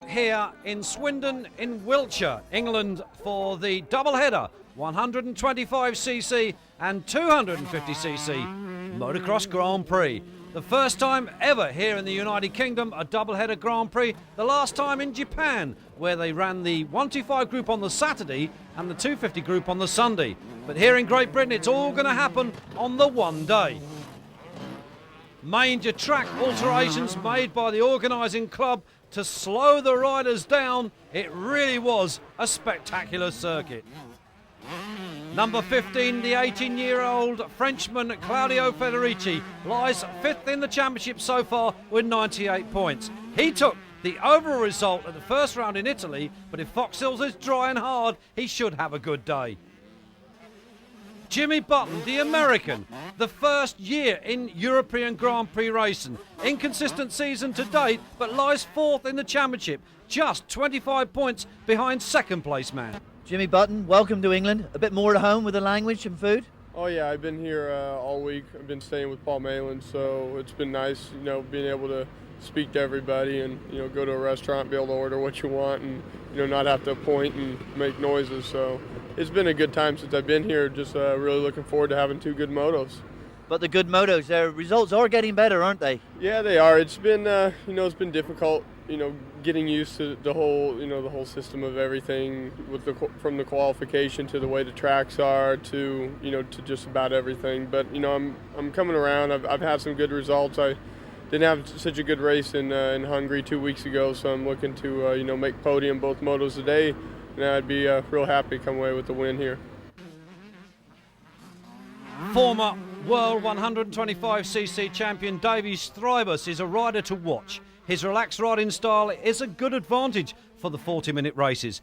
here in Swindon in Wiltshire, England, for the double-header 125cc and 250cc Motocross Grand Prix. The first time ever here in the United Kingdom, a double-header Grand Prix. The last time in Japan, where they ran the 125 group on the Saturday and the 250 group on the Sunday. But here in Great Britain, it's all going to happen on the one day. Major track alterations made by the organising club to slow the riders down. It really was a spectacular circuit. Number 15, the 18-year-old Frenchman Claudio Federici, lies 5th in the championship so far with 98 points. He took the overall result at the first round in Italy, but if Foxhill is dry and hard, he should have a good day. Jimmy Button, the American, the first year in European Grand Prix racing. Inconsistent season to date, but lies 4th in the championship, just 25 points behind second place man. Jimmy Button, welcome to England. A bit more at home with the language and food? Oh yeah, I've been here all week. I've been staying with Paul MALIN, so it's been nice, being able to speak to everybody and, go to a restaurant, be able to order what you want and, not have to point and make noises. So it's been a good time since I've been here. Just really looking forward to having 2 good motos. But the good motos, their results are getting better, aren't they? Yeah, they are. It's been, it's been difficult, getting used to the whole, the whole system of everything with from the qualification to the way the tracks are to, to just about everything. But, I'm coming around. I've had some good results. I didn't have such a good race in Hungary 2 weeks ago, so I'm looking to, make podium both motos today, and I'd be real happy to come away with the win here. Former World 125cc champion Davy Strybus is a rider to watch. His relaxed riding style is a good advantage for the 40-minute races.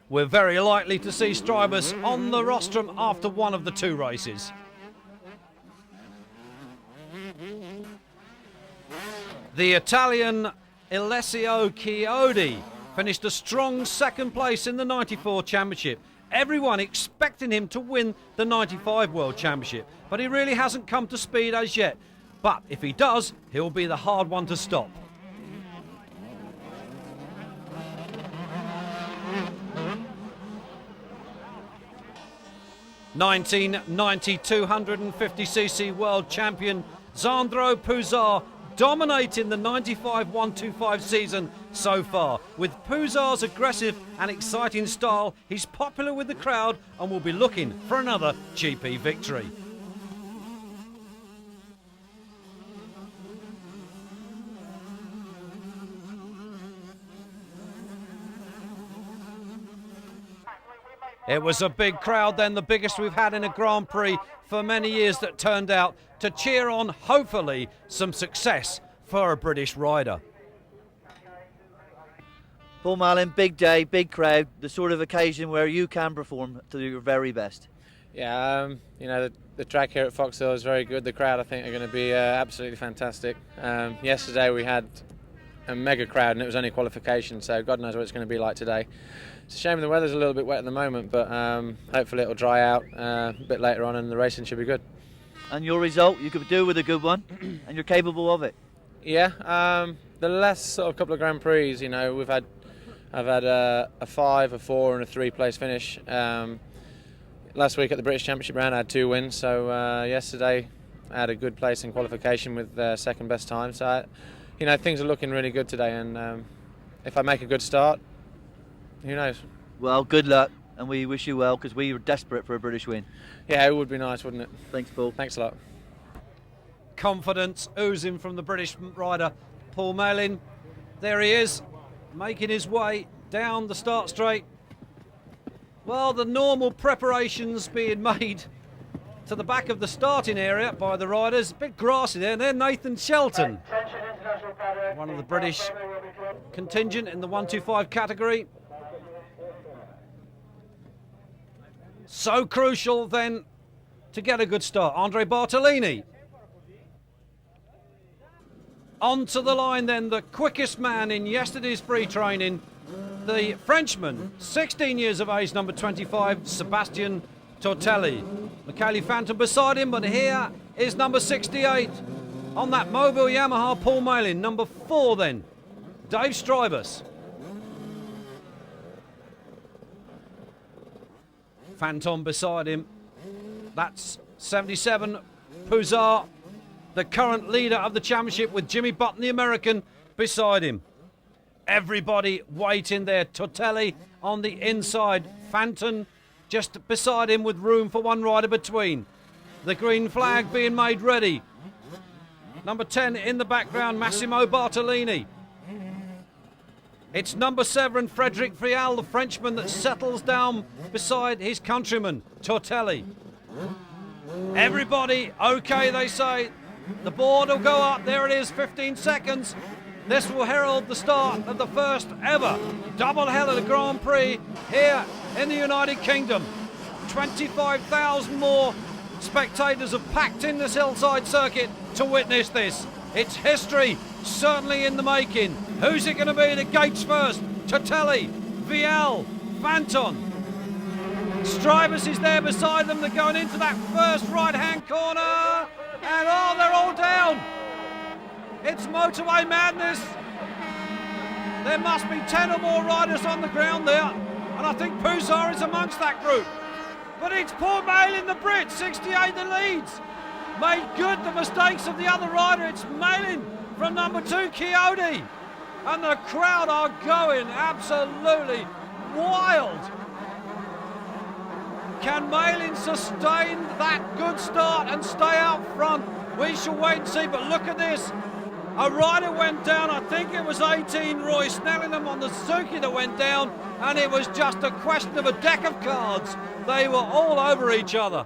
We're very likely to see Strybus on the rostrum after one of the 2 races. The Italian Alessio Chiodi finished a strong second place in the 94 championship. Everyone expecting him to win the 95 World Championship, but he really hasn't come to speed as yet. But if he does, he'll be the hard one to stop. (1990) 250cc World Champion Sandro PUZAR dominating the 95 125 season so far. With PUZAR's aggressive and exciting style, he's popular with the crowd and will be looking for another GP victory. It was a big crowd then, the biggest we've had in a Grand Prix for many years, that turned out to cheer on, hopefully, some success for a British rider. Paul MALIN, big day, big crowd, the sort of occasion where you can perform to your very best. Yeah, the track here at Foxhill is very good. The crowd, I think, are going to be absolutely fantastic. Yesterday we had a mega crowd and it was only qualification, so God knows what it's going to be like today. It's a shame the weather's a little bit wet at the moment, but hopefully it'll dry out a bit later on and the racing should be good. And your result, you could do with a good one, and you're capable of it. Yeah, the last sort of couple of Grand Prix, I've had a 5, a 4 and a 3 place finish. Last week at the British Championship round I had 2 wins, so yesterday I had a good place in qualification with second best time. So, things are looking really good today, and if I make a good start, who knows? Well, good luck, and we wish you well, because we are desperate for a British win. Yeah, it would be nice, wouldn't it? Thanks, Paul. Thanks a lot. Confidence oozing from the British rider Paul MALIN. There he is, making his way down the start straight. Well, the normal preparations being made to the back of the starting area by the riders. A bit grassy there, and there Nathan Shelton, one of the British contingent in the 125 category. So crucial then to get a good start. Andre Bartolini. Onto the line then, the quickest man in yesterday's free training, the Frenchman, 16 years of age, number 25, Sebastian Tortelli. Michele Phantom beside him, but here is number 68 on that mobile Yamaha, Paul MALIN. Number 4 then, Dave Strybus. Phantom beside him. That's 77 PUZAR, the current leader of the championship, with Jimmy Button, the American, beside him. Everybody waiting there. Tortelli on the inside. Phantom just beside him with room for one rider between. The green flag being made ready. Number 10 in the background, Massimo Bartolini. It's number 7, Frederic Vial, the Frenchman, that settles down beside his countryman, Tortelli. Everybody okay, they say. The board will go up. There it is, 15 seconds. This will herald the start of the first ever double-header Grand Prix here in the United Kingdom. 25,000 more spectators have packed in this hillside circuit to witness this. It's history, certainly in the making. Who's it going to be? The gates first. Tortelli, Vial, Phantom. Strivers is there beside them. They're going into that first right-hand corner. And oh, they're all down. It's motorway madness. There must be 10 or more riders on the ground there. And I think PUZAR is amongst that group. But it's poor MALIN, the Brit, 68 the leads. Made good the mistakes of the other rider. It's MALIN from number 2, Chiodi. And the crowd are going absolutely wild. Can MALIN sustain that good start and stay out front? We shall wait and see, but look at this. A rider went down, I think it was 18, Roy Snellingham on the Suzuki that went down, and it was just a question of a deck of cards. They were all over each other.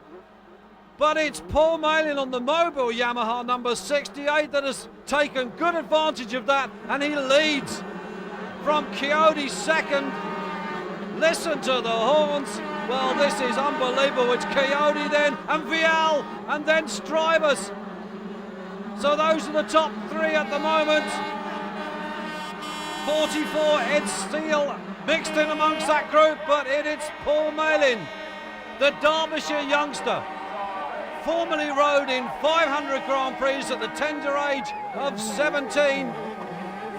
But it's Paul MALIN on the mobile Yamaha number 68 that has taken good advantage of that, and he leads from Chiodi's second. Listen to the horns. Well, this is unbelievable. It's Chiodi then, and Vial, and then Strivers. So those are the top 3 at the moment. 44 Ed Steele mixed in amongst that group, but it's Paul MALIN, the Derbyshire youngster, formerly rode in 500 Grand Prix at the tender age of 17,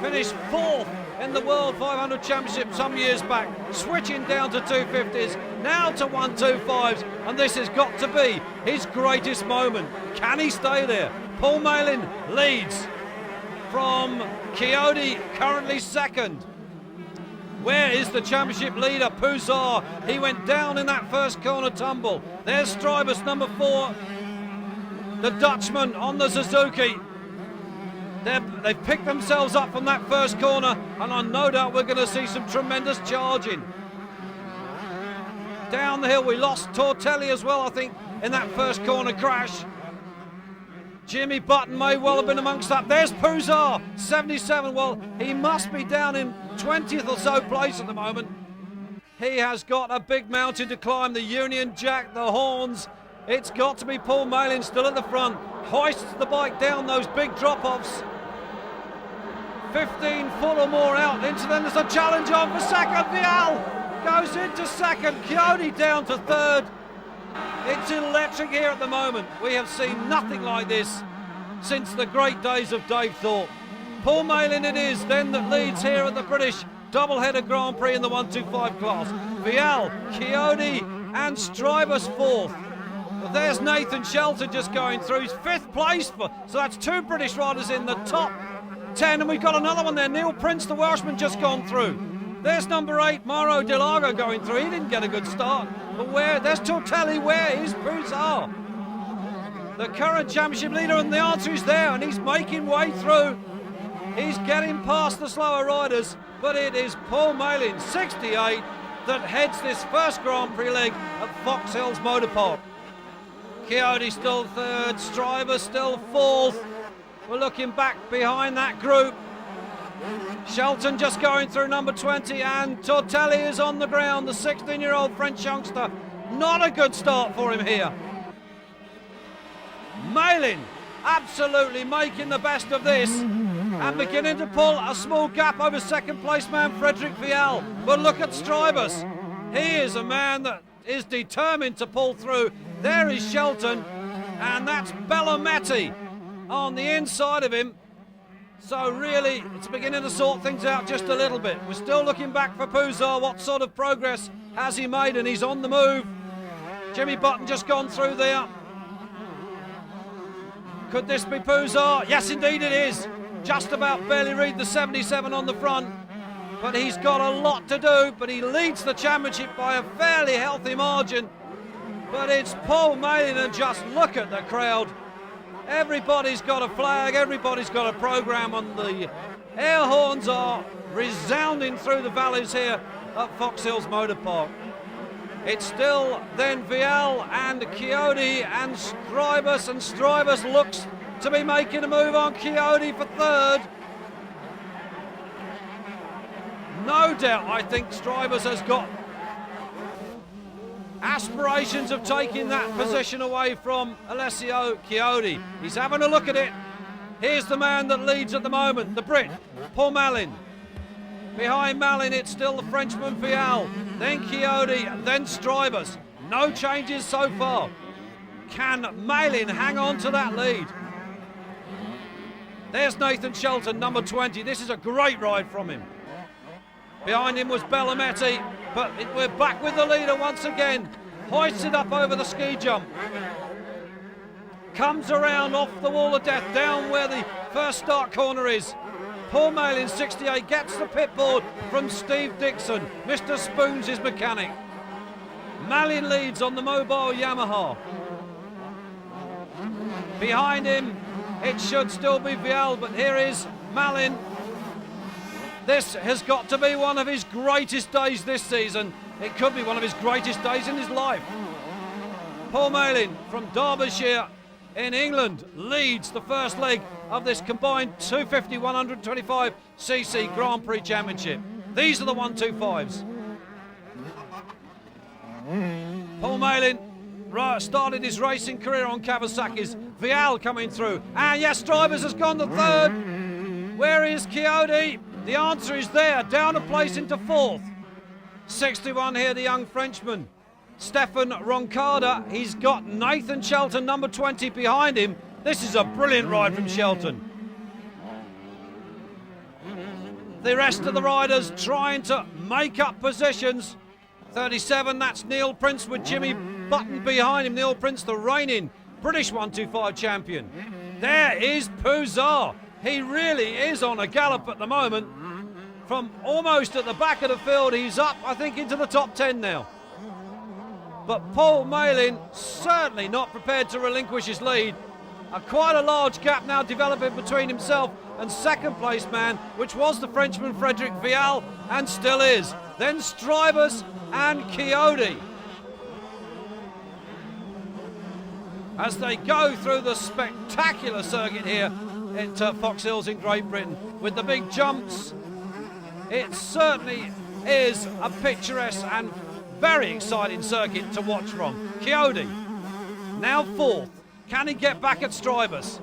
finished 4th in the World 500 Championship some years back, switching down to 250's, now to 125's, and this has got to be his greatest moment. Can he stay there? Paul MALIN leads from Chiodi, currently second. Where is the championship leader, PUZAR? He went down in that first corner tumble. There's Strivers, number 4, the Dutchman on the Suzuki. They've picked themselves up from that first corner, and I no doubt we're going to see some tremendous charging. Down the hill, we lost Tortelli as well, I think, in that first corner crash. Jimmy Button may well have been amongst that. There's PUZAR, 77. Well, he must be down in 20th or so place at the moment. He has got a big mountain to climb. The Union Jack, the horns. It's got to be Paul MALIN still at the front. Hoists the bike down those big drop-offs. 15 foot or more out into them. There's a challenge on for second. Vial goes into second. Chiodi down to third. It's electric here at the moment. We have seen nothing like this since the great days of Dave Thorpe. Paul MALIN it is then that leads here at the British double-header Grand Prix in the 125 class. Vial, Chiodi and Strivers 4th. But there's Nathan Shelton just going through. He's 5th place, so that's 2 British riders in the top 10, and we've got another one there. Neil Prince, the Welshman, just gone through. There's number 8, Mauro De Largo, going through. He didn't get a good start. But there's Tortelli, where is PUZAR? The current championship leader, and the answer is there, and he's making way through. He's getting past the slower riders, but it is Paul MALIN, 68, that heads this first Grand Prix leg at Foxhill's Motopark. Chiodi still 3rd, Striver still 4th. We're looking back behind that group. Shelton just going through number 20, and Tortelli is on the ground, the 16-year-old French youngster. Not a good start for him here. MALIN absolutely making the best of this and beginning to pull a small gap over second place man Frederic Vial. But look at Strivers. He is a man that is determined to pull through. There is Shelton, and that's Bellometti on the inside of him. So really, it's beginning to sort things out just a little bit. We're still looking back for PUZAR. What sort of progress has he made? And he's on the move. Jimmy Button just gone through there. Could this be PUZAR? Yes, indeed it is. Just about barely read the 77 on the front. But he's got a lot to do, but he leads the championship by a fairly healthy margin. But it's Paul Malin, and just look at the crowd. Everybody's got a flag, everybody's got a programme, and the air horns are resounding through the valleys here at Foxhill's Motopark. It's still then Vial and Chiodi and Strybus, and Strybus looks to be making a move on Chiodi for third. No doubt, I think Strybus has got aspirations of taking that position away from Alessio Chiodi. He's having a look at it. Here's the man that leads at the moment, the Brit, Paul Malin. Behind Malin, it's still the Frenchman Vial, then Chiodi, and then Strybus. No changes so far. Can Malin hang on to that lead? There's Nathan Shelton, number 20. This is a great ride from him. Behind him was Bellametti, but we're back with the leader once again. Hoisted up over the ski jump. Comes around off the wall of death, down where the first start corner is. Paul Malin, 68, gets the pit board from Steve Dixon. Mr. Spoons, his mechanic. Malin leads on the mobile Yamaha. Behind him, it should still be Vial, but here is Malin. This has got to be one of his greatest days this season. It could be one of his greatest days in his life. Paul Malin from Derbyshire in England leads the first leg of this combined 250 125cc Grand Prix Championship. These are the 125's. Paul Malin started his racing career on Kawasaki's. Vial coming through. And yes, Strybus has gone to third. Where is Chiodi? The answer is there, down a place into fourth. 61 here, the young Frenchman. Stefan Roncada, he's got Nathan Shelton, number 20, behind him. This is a brilliant ride from Shelton. The rest of the riders trying to make up positions. 37, that's Neil Prince with Jimmy Button behind him. Neil Prince, the reigning British 125 champion. There is PUZAR. He really is on a gallop at the moment. From almost at the back of the field, he's up, I think, into the top 10 now. But Paul Malin certainly not prepared to relinquish his lead. Quite a large gap now developing between himself and second place man, which was the Frenchman Frederic Vial, and still is. Then Strybus and Chiodi. As they go through the spectacular circuit here at Foxhills in Great Britain with the big jumps. It certainly is a picturesque and very exciting circuit to watch from. Chiodi now fourth. Can he get back at Strybus?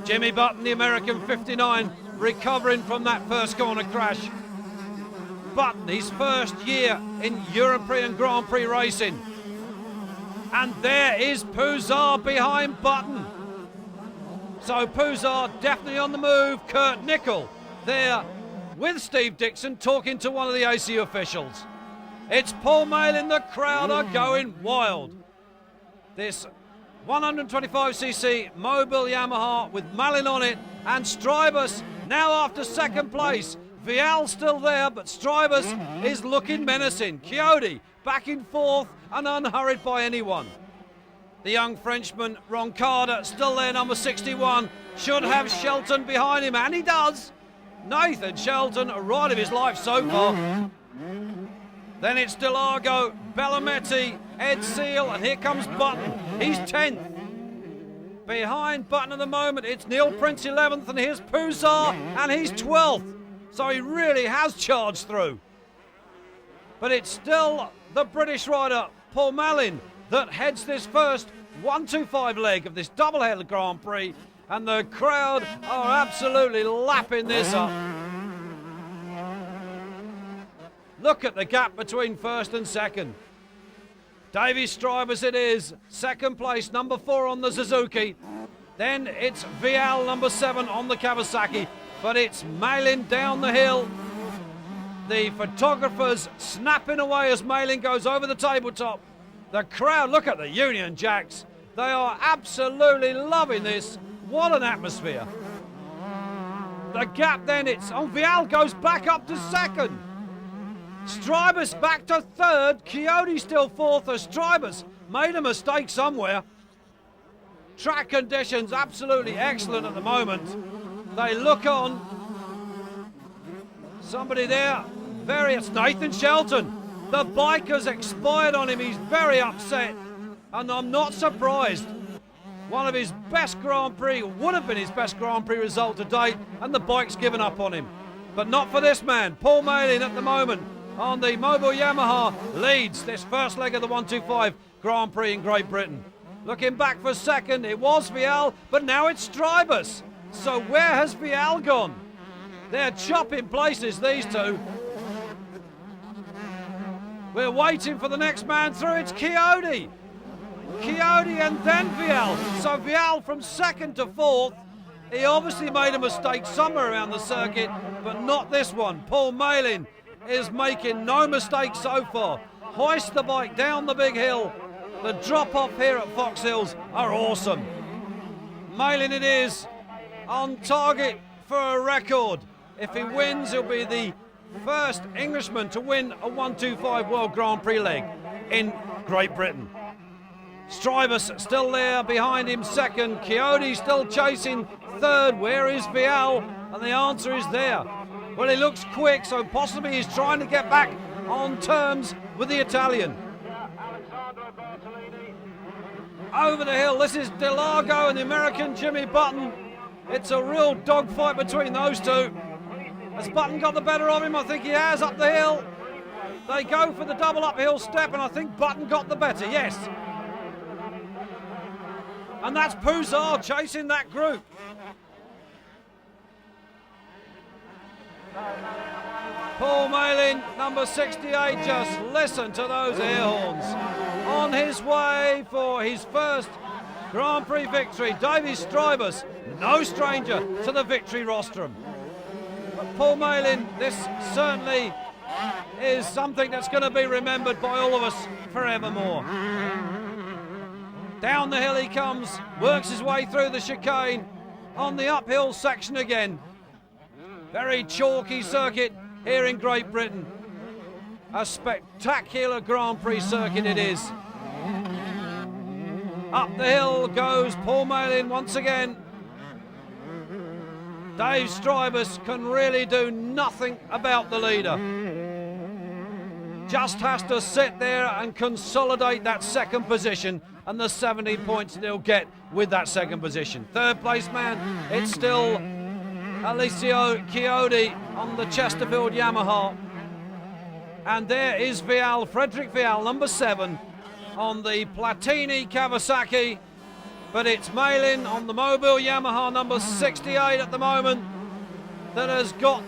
Jimmy Button, the American 59, recovering from that first corner crash. Button, his first year in European Grand Prix racing. And there is PUZAR behind Button. So PUZAR definitely on the move. Kurt Nickel there with Steve Dixon talking to one of the AC officials. It's Paul Malin, the crowd are going wild. This 125cc mobile Yamaha with Malin on it, and Strybus now after second place. Vial still there, but Strybus is looking menacing. Chiodi back in fourth and unhurried by anyone. The young Frenchman Roncada still there, number 61, should have Shelton behind him, and he does. Nathan Shelton, a ride of his life so far. Then it's Delago, Bellametti, Ed Seal, and here comes Button. He's 10th. Behind Button at the moment, it's Neil Prince 11th, and here's PUZAR, and he's 12th. So he really has charged through. But it's still the British rider, Paul Malin, that heads this first 125 leg of this double-headed Grand Prix, and the crowd are absolutely lapping this up. Look at the gap between first and second. Davy Strybus it is, second place, number 4 on the Suzuki. Then it's Vial, number 7 on the Kawasaki. but it's MALIN down the hill. The photographers snapping away as MALIN goes over the tabletop. The crowd, look at the Union Jacks. They are absolutely loving this. What an atmosphere. The gap then, Vial goes back up to second. Strybus back to third. Coyote still fourth as Strybus made a mistake somewhere. Track conditions absolutely excellent at the moment. They look on. Somebody there, it's Nathan Shelton. The bike has expired on him. He's very upset, and I'm not surprised. One of his best Grand Prix, would have been his best Grand Prix result to date, and the bike's given up on him. But not for this man. Paul MALIN at the moment on the Mobile Yamaha leads this first leg of the 125 Grand Prix in Great Britain. Looking back for second, it was Vial, but now it's Strybus. So where has Vial gone? They're chopping places, these two. We're waiting for the next man through. It's Coyote. Coyote and then Vial. So Vial from second to fourth. He obviously made a mistake somewhere around the circuit, but not this one. Paul MALIN is making no mistakes so far. Hoist the bike down the big hill. The drop-off here at Foxhills are awesome. MALIN it is, on target for a record. If he wins, he'll be the first Englishman to win a 125 World Grand Prix leg in Great Britain. Strybus still there behind him second. Coyote still chasing third. Where is Vial? And the answer is there. Well, he looks quick, so possibly he's trying to get back on terms with the Italian. Over the hill, this is DeLargo and the American Jimmy Button. It's a real dogfight between those two. Has Button got the better of him? I think he has up the hill. They go for the double uphill step, and I think Button got the better, yes. And that's PUZAR chasing that group. Paul MALIN, number 68, just listen to those air horns. On his way for his first Grand Prix victory, Davy Strybus, no stranger to the victory rostrum. But Paul MALIN, this certainly is something that's going to be remembered by all of us forevermore. Down the hill he comes, works his way through the chicane on the uphill section again. Very chalky circuit here in Great Britain. A spectacular Grand Prix circuit it is. Up the hill goes Paul MALIN once again. Dave Strybus can really do nothing about the leader. Just has to sit there and consolidate that second position and the 70 points that he'll get with that second position. Third place man, it's still Alessio Coyote on the Chesterfield Yamaha. And there is Vial, Frederick Vial, number 7, on the Platini Kawasaki. But it's MALIN on the Mobile Yamaha, number 68 at the moment, that has got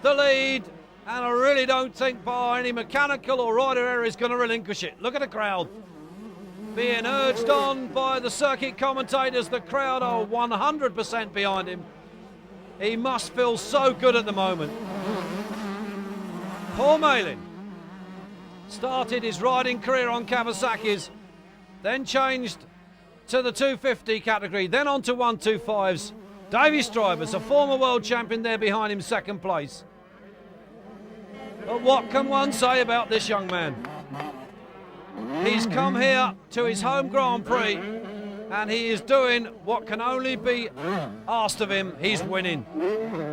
the lead. And I really don't think by any mechanical or rider error is going to relinquish it. Look at the crowd. Being urged on by the circuit commentators, the crowd are 100% behind him. He must feel so good at the moment. Paul MALIN started his riding career on Kawasaki's, then changed to the 250 category, then on to 125's. Davy Strybus, a former world champion there behind him, second place. But what can one say about this young man? He's come here to his home Grand Prix and he is doing what can only be asked of him. He's winning.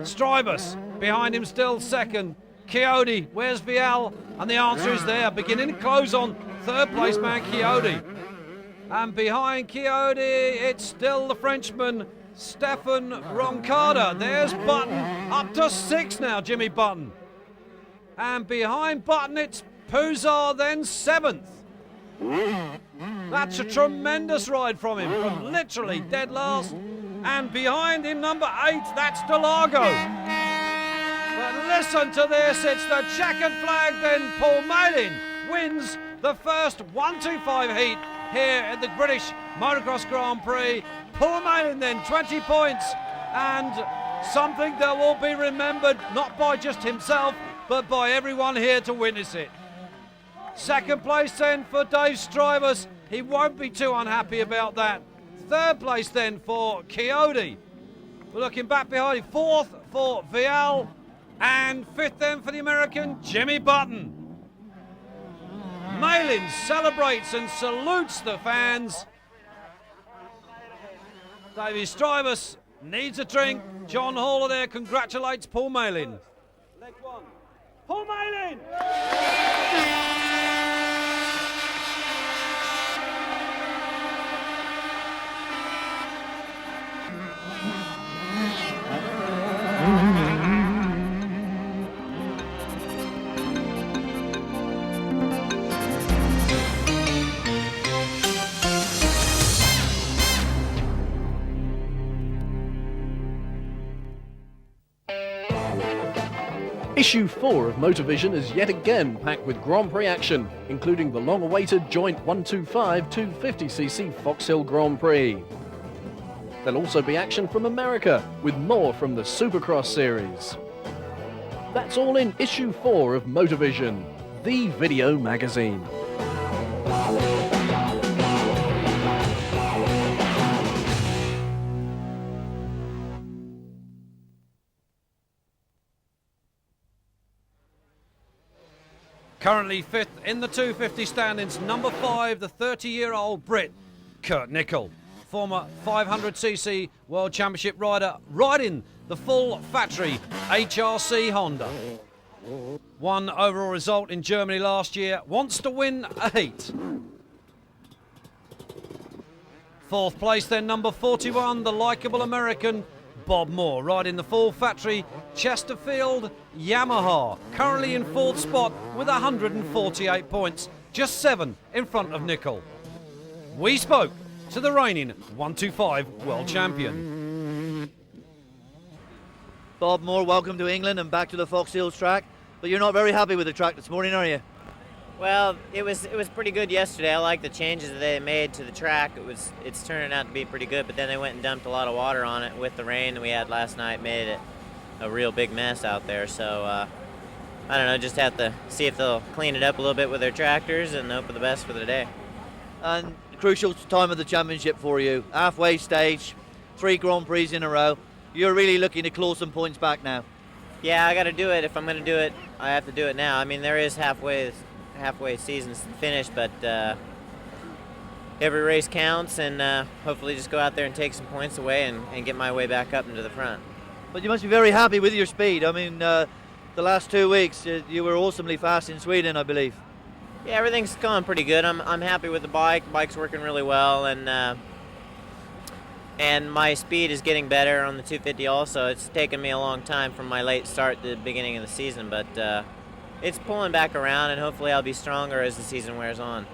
Strybus behind him still second. Coyote, where's Vial? And the answer is there, beginning to close on third place man Coyote. And behind Coyote, it's still the Frenchman Stefan Roncada. There's Button, up to 6 now, Jimmy Button. And behind Button, it's PUZAR, then 7th. That's a tremendous ride from him, from literally dead last. And behind him, number 8, that's DeLargo. But listen to this, it's the checkered flag, then Paul MALIN wins the first 125 heat here at the British Motocross Grand Prix. Paul MALIN then 20 points, and Something that will be remembered not by just himself, but by everyone here to witness it. Second place then for Dave Strybus. He won't be too unhappy about that. Third place then for Coyote. We're looking back behind him. Fourth for Vial. And fifth then for the American Jimmy Button. MALIN celebrates and salutes the fans. Davey Strybus needs a drink. John Haller there congratulates Paul MALIN. Leg one. Paul MALIN! Issue 4 of Motorvision is yet again packed with Grand Prix action, including the long-awaited joint 125 250cc Foxhill Grand Prix. There'll also be action from America, with more from the Supercross series. That's all in Issue 4 of Motorvision, the video magazine. Currently fifth in the 250 standings, number 5, the 30-year-old Brit, Kurt Nickel. Former 500cc World Championship rider, riding the full factory HRC Honda. One overall result in Germany last year, wants to win 8. Fourth place then, number 41, the likeable American Bob Moore, riding the full factory Chesterfield Yamaha, currently in 4th spot with 148 points, just 7 in front of Nickel. We spoke to the reigning 125 world champion. Bob Moore, welcome to England and back to the Foxhill track. But you're not very happy with the track this morning, are you? Well, it was pretty good yesterday. I like the changes that they made to the track. It's turning out to be pretty good, but then they went and dumped a lot of water on it with the rain that we had last night, made it a real big mess out there. So I don't know, just have to see if they'll clean it up a little bit with their tractors and hope for the best for the day. And crucial time of the championship for you. Halfway stage, 3 Grand Prix in a row. You're really looking to claw some points back now. Yeah, I got to do it. If I'm going to do it, I have to do it now. I mean, there is halfway season's finished, but every race counts, and hopefully just go out there and take some points away and get my way back up into the front. But you must be very happy with your speed. I mean, the last 2 weeks you were awesomely fast in Sweden, I believe. Yeah, everything's going pretty good. I'm happy with the bike. Bike's working really well, and my speed is getting better on the 250 also. It's taken me a long time from my late start to the beginning of the season, but it's pulling back around, and hopefully I'll be stronger as the season wears on.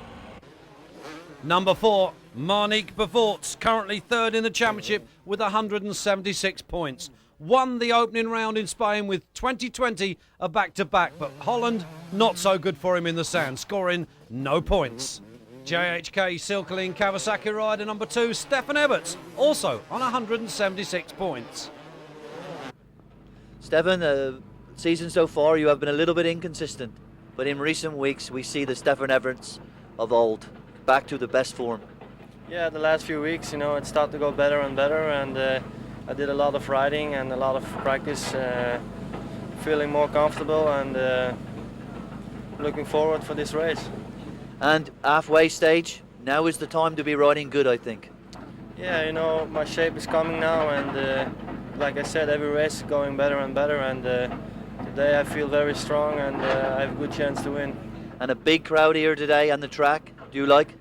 Number 4, Marnik BERVOETS, currently 3rd in the championship with 176 points. Won the opening round in Spain with 2020 a back-to-back, but Holland not so good for him in the sand, scoring no points. JHK Silkeling Kawasaki rider number 2, Stefan EVERTS, also on 176 points. Stefan, season so far you have been a little bit inconsistent, but in recent weeks we see the Stefan EVERTS of old, back to the best form. Yeah, the last few weeks, it started to go better and better, and I did a lot of riding and a lot of practice, feeling more comfortable and looking forward for this race. And halfway stage, now is the time to be riding good, I think. Yeah, my shape is coming now, and like I said, every race is going better and better, and today I feel very strong and I have a good chance to win. And a big crowd here today on the track, do you like?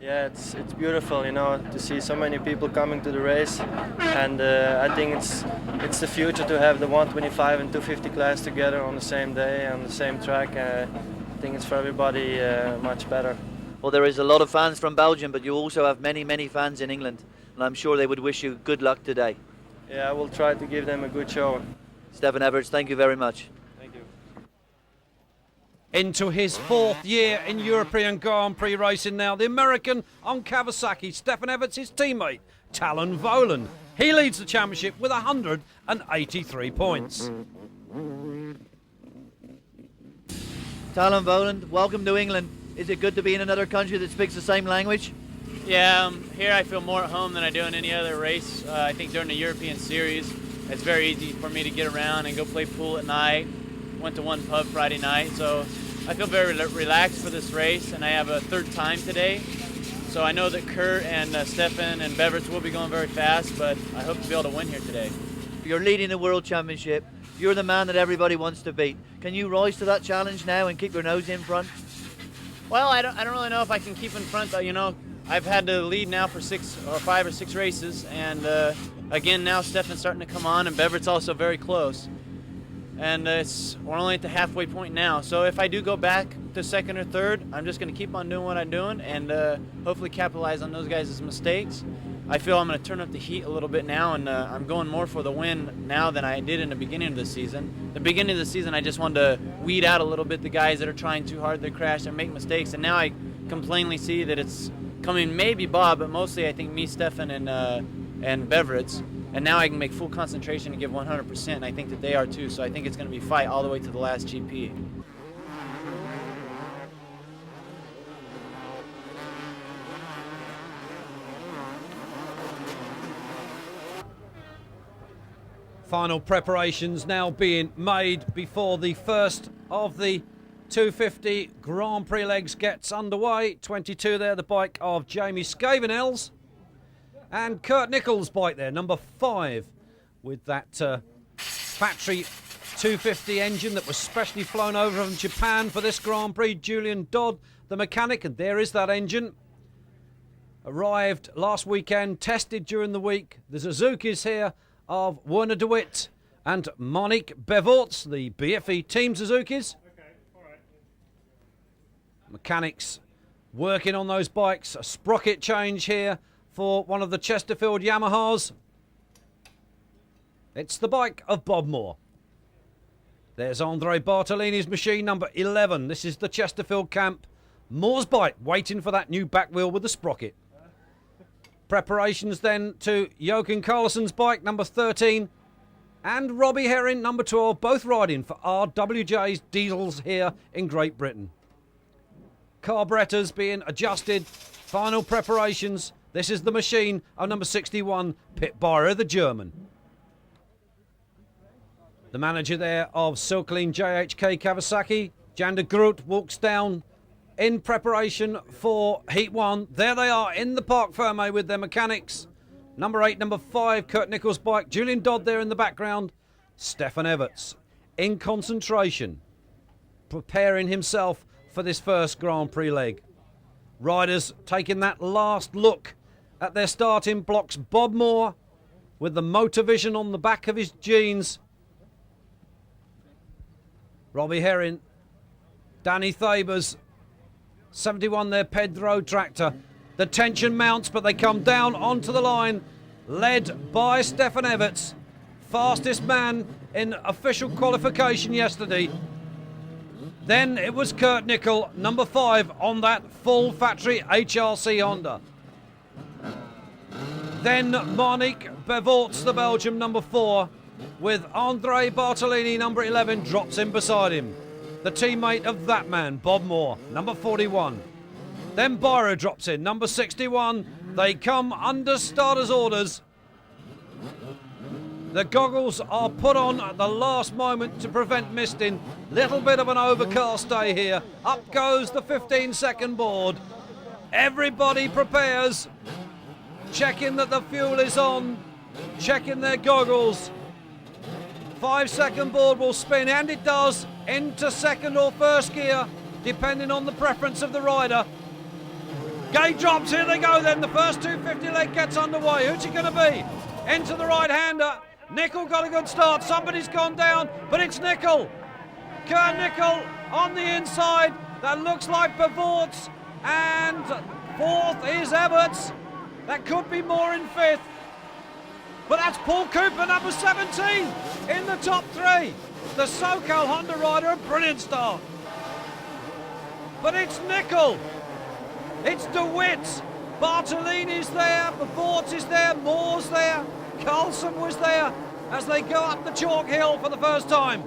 Yeah, it's beautiful, to see so many people coming to the race, and I think it's the future to have the 125 and 250 class together on the same day, on the same track. I think it's for everybody much better. Well, there is a lot of fans from Belgium, but you also have many, many fans in England, and I'm sure they would wish you good luck today. Yeah, I will try to give them a good show. Stefan EVERTS, thank you very much. Thank you. Into his 4th year in European Grand Prix racing now, the American on Kawasaki, Stefan EVERTS, his teammate, Talon Volan. He leads the championship with 183 points. Talon Voland, welcome to England. Is it good to be in another country that speaks the same language? Yeah, here I feel more at home than I do in any other race. I think during the European Series, it's very easy for me to get around and go play pool at night. Went to one pub Friday night, so I feel very relaxed for this race, and I have a third time today. So I know that Kurt and Stefan and BERVOETS will be going very fast, but I hope to be able to win here today. You're leading the World Championship. You're the man that everybody wants to beat. Can you rise to that challenge now and keep your nose in front? Well, I don't really know if I can keep in front, though. You know, I've had to lead now for 5 or 6 races, and again now Stefan's starting to come on, and BERVOETS also very close. And we're only at the halfway point now. So if I do go back to second or third, I'm just going to keep on doing what I'm doing and hopefully capitalize on those guys' mistakes. I feel I'm going to turn up the heat a little bit now, and I'm going more for the win now than I did in the beginning of the season. The beginning of the season, I just wanted to weed out a little bit the guys that are trying too hard, they crash and make mistakes, and now I can plainly see that it's coming maybe Bob, but mostly I think me, Stefan, and BERVOETS. And now I can make full concentration and give 100%, and I think that they are too, so I think it's going to be fight all the way to the last GP. Final preparations now being made before the first of the 250 Grand Prix legs gets underway. 22 there, the bike of Jamie Scavenells. And Kurt Nichols' bike there, number 5, with that factory 250 engine that was specially flown over from Japan for this Grand Prix. Julian Dodd, the mechanic, and there is that engine. Arrived last weekend, tested during the week. The Suzuki's here of Werner de Witt and Monique BERVOETS, the BFE Team Suzuki's. Okay, all right. Mechanics working on those bikes. A sprocket change here for one of the Chesterfield Yamahas. It's the bike of Bob Moore. There's Andre Bartolini's machine, number 11. This is the Chesterfield camp. Moore's bike waiting for that new back wheel with the sprocket. Preparations then to Jochen Carlsson's bike, number 13. And Robbie Herring, number 12, both riding for RWJ's Diesels here in Great Britain. Carburetors being adjusted. Final preparations. This is the machine of number 61, Pit Byrer, the German. The manager there of Silkline JHK Kawasaki, Jan de Groot, walks down in preparation for Heat 1. There they are in the Parc Fermé with their mechanics. Number 8, number 5, Kurt Nichols' bike. Julian Dodd there in the background. Stefan Everts in concentration, preparing himself for this first Grand Prix leg. Riders taking that last look at their starting blocks. Bob Moore with the Motovision on the back of his jeans. Robbie Herring, Danny Thabers, 71 there, Pedro Tractor. The tension mounts, but they come down onto the line, led by Stefan Everts, fastest man in official qualification yesterday. Then it was Kurt Nicholl, number 5, on that full factory HRC Honda. Then Monique BERVOETS, the Belgium, number 4, with Andre Bartolini, number 11, drops in beside him. The teammate of that man, Bob Moore, number 41. Then Byro drops in, number 61. They come under starters' orders. The goggles are put on at the last moment to prevent misting. Little bit of an overcast day here. Up goes the 15-second board. Everybody prepares. Checking that the fuel is on. Checking their goggles. 5-second board will spin, and it does, into second or first gear, depending on the preference of the rider. Gate drops, here they go then. The first 250 leg gets underway. Who's it going to be? Into the right-hander. Nicholl got a good start. Somebody's gone down, but it's Nicholl. Kurt Nicholl on the inside. That looks like BERVOETS. And 4th is Everts. That could be more in 5th. But that's Paul Cooper, number 17, in the top 3. The SoCal Honda rider, a brilliant start. But it's Nicholl. It's de Witt. Bartolini's there. BERVOETS is there. Moore's there. Carlson was there as they go up the chalk hill for the first time.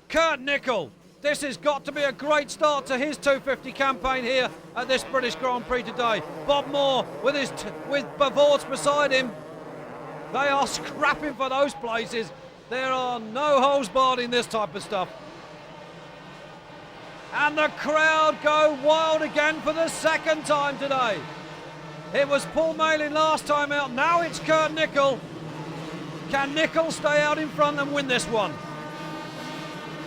Kurt Nickel, this has got to be a great start to his 250 campaign here at this British Grand Prix today. Bob Moore with BERVOETS beside him. They are scrapping for those places. There are no holes barred in this type of stuff. And the crowd go wild again for the second time today. It was Paul Malin last time out, now it's Kurt Nickel. Can Nickel stay out in front and win this one?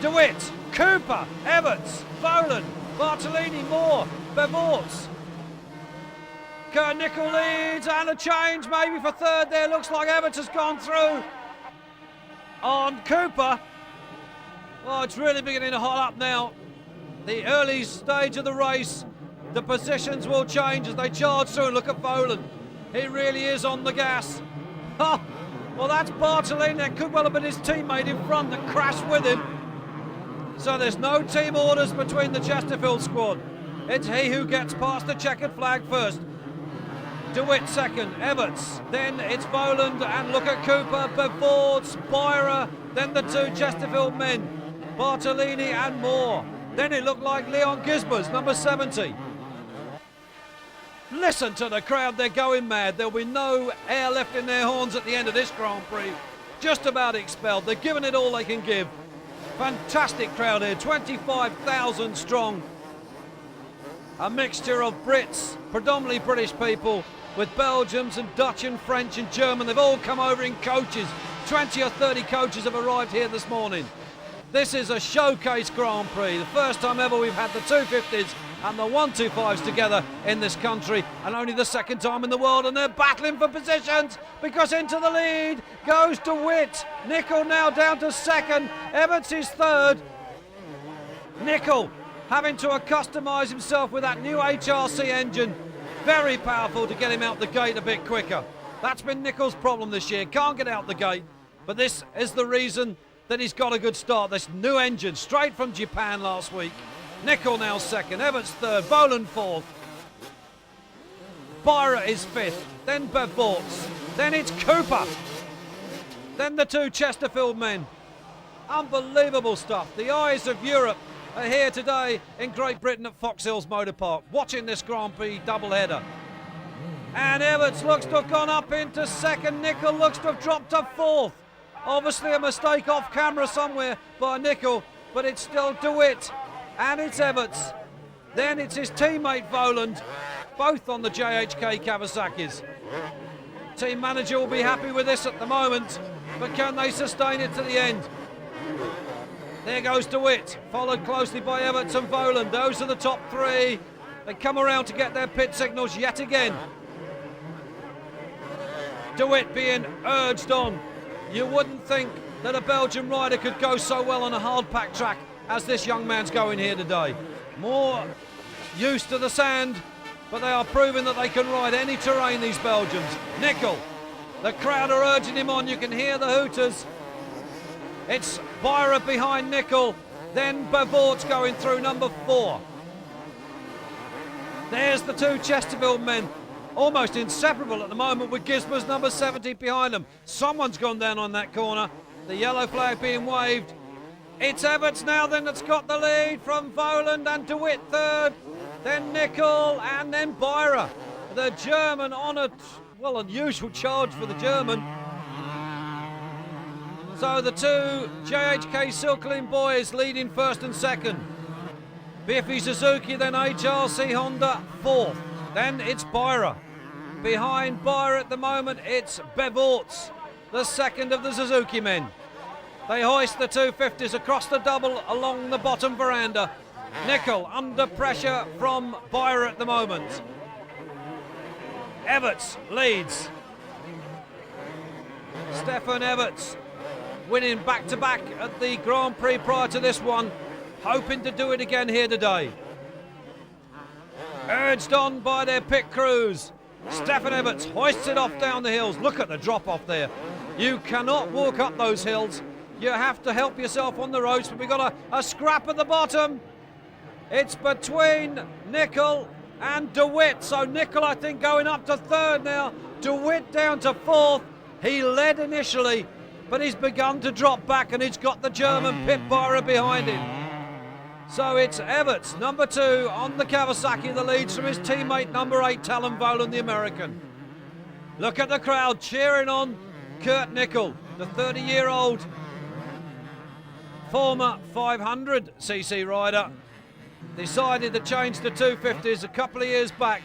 DeWitt, Cooper, Everts, Boland, Bartolini, Moore, BERVOETS. Kurt Nickel leads, and a change maybe for third there. Looks like Everts has gone through on Cooper. Well, it's really beginning to hot up now. The early stage of the race, the positions will change as they charge through. Look at Boland. He really is on the gas. Oh, well, that's Bartolini. That could well have been his teammate in front that crashed with him. So there's no team orders between the Chesterfield squad. It's he who gets past the checkered flag first. DeWitt second, Everts, then it's Boland, and look at Cooper, BERVOETS, Byra, then the two Chesterfield men, Bartolini and Moore. Then it looked like Leon Gisbers, number 70. Listen to the crowd, they're going mad. There'll be no air left in their horns at the end of this Grand Prix. Just about expelled, they're giving it all they can give. Fantastic crowd here, 25,000 strong. A mixture of Brits, predominantly British people, with Belgians and Dutch and French and German. They've all come over in coaches. 20 or 30 coaches have arrived here this morning. This is a showcase Grand Prix. The first time ever we've had the 250's and the 125's together in this country, and only the second time in the world, and they're battling for positions because into the lead goes DeWitt. Nickel now down to second. Everts is third. Nickel having to accustomise himself with that new HRC engine. Very powerful to get him out the gate a bit quicker. That's been Nickel's problem this year. Can't get out the gate, but this is the reason that he's got a good start. This new engine, straight from Japan last week. Nickel now second, Everts third, Boland fourth. Byra is fifth, then BERVOETS, then it's Cooper. Then the two Chesterfield men. Unbelievable stuff. The eyes of Europe are here today in Great Britain at Foxhill's Motopark, watching this Grand Prix doubleheader. And Everts looks to have gone up into second. Nickel looks to have dropped to fourth. Obviously a mistake off camera somewhere by Nickel, but it's still DeWitt. And it's Everts. Then it's his teammate Boland, both on the JHK Kawasaki's. Team manager will be happy with this at the moment, but can they sustain it to the end? There goes DeWitt, followed closely by Everts and Boland. Those are the top three. They come around to get their pit signals yet again. DeWitt being urged on. You wouldn't think that a Belgian rider could go so well on a hard-packed track as this young man's going here today. More used to the sand, but they are proving that they can ride any terrain, these Belgians. Nickel, the crowd are urging him on. You can hear the hooters. It's Byra behind Nickel, then BERVOETS going through number 4. There's the two Chesterfield men, almost inseparable at the moment, with Gisbers number 70 behind them. Someone's gone down on that corner. The yellow flag being waved. It's Everts now then that's got the lead from Boland, and DeWitt third, then Nickel, and then Byra. The German on a, well, unusual charge for the German. So the two JHK Silklin boys leading first and second. Biffy Suzuki, then HRC Honda fourth. Then it's Byra. Behind Byra at the moment, it's BERVOETS, the second of the Suzuki men. They hoist the 250's across the double along the bottom veranda. Nickel under pressure from Byra at the moment. Everts leads. Stefan Everts winning back-to-back at the Grand Prix prior to this one, hoping to do it again here today. Urged on by their pit crews, Stefan Everts hoists it off down the hills. Look at the drop off there. You cannot walk up those hills. You have to help yourself on the ropes, but we've got a scrap at the bottom. It's between Nickel and DeWitt. So Nicol, I think, going up to third now. DeWitt down to fourth. He led initially, but he's begun to drop back, and he's got the German Pip Byra behind him. So it's Everts, number 2, on the Kawasaki, that leads from his teammate, number 8, Talon Volan, the American. Look at the crowd cheering on Kurt Nicol, the 30-year-old former 500cc rider. Decided to change the 250s a couple of years back.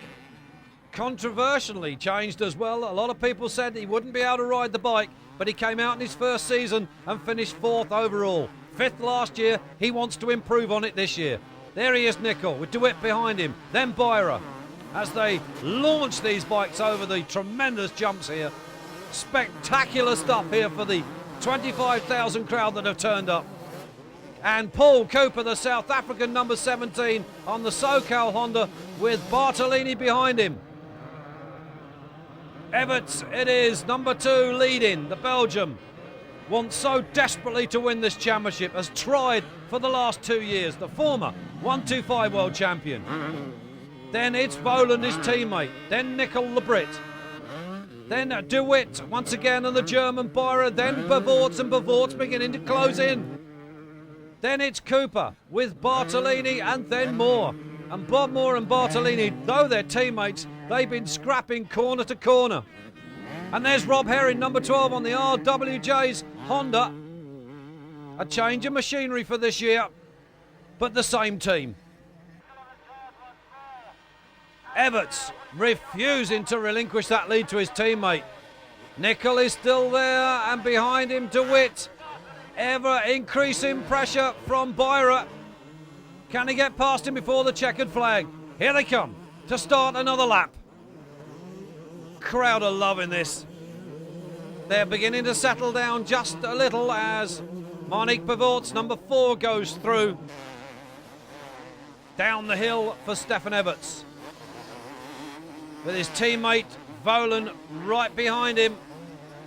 Controversially changed as well. A lot of people said he wouldn't be able to ride the bike, but he came out in his first season and finished 4th overall. 5th last year. He wants to improve on it this year. There he is, Nicol, with DeWitt behind him. Then Byra, as they launch these bikes over the tremendous jumps here. Spectacular stuff here for the 25,000 crowd that have turned up. And Paul Cooper, the South African number 17, on the SoCal Honda with Bartolini behind him. Everts it is, number 2, leading. The Belgium wants so desperately to win this championship, has tried for the last 2 years, the former 125 world champion. Then it's Volan, his teammate. Then Nicol the Brit. Then DeWitt once again, and the German Byra. Then BERVOETS, and BERVOETS beginning to close in. Then it's Cooper with Bartolini, and then Moore. And Bob Moore and Bartolini, though they're teammates, they've been scrapping corner to corner. And there's Rob Herring, number 12, on the RWJ's Honda. A change of machinery for this year, but the same team. Everts refusing to relinquish that lead to his teammate. Nicol is still there, and behind him DeWitt. Ever increasing pressure from Byra. Can he get past him before the checkered flag? Here they come to start another lap. Crowd are loving this. They're beginning to settle down just a little as Monique BERVOETS, number 4, goes through. Down the hill for Stefan Everts, with his teammate Volan right behind him.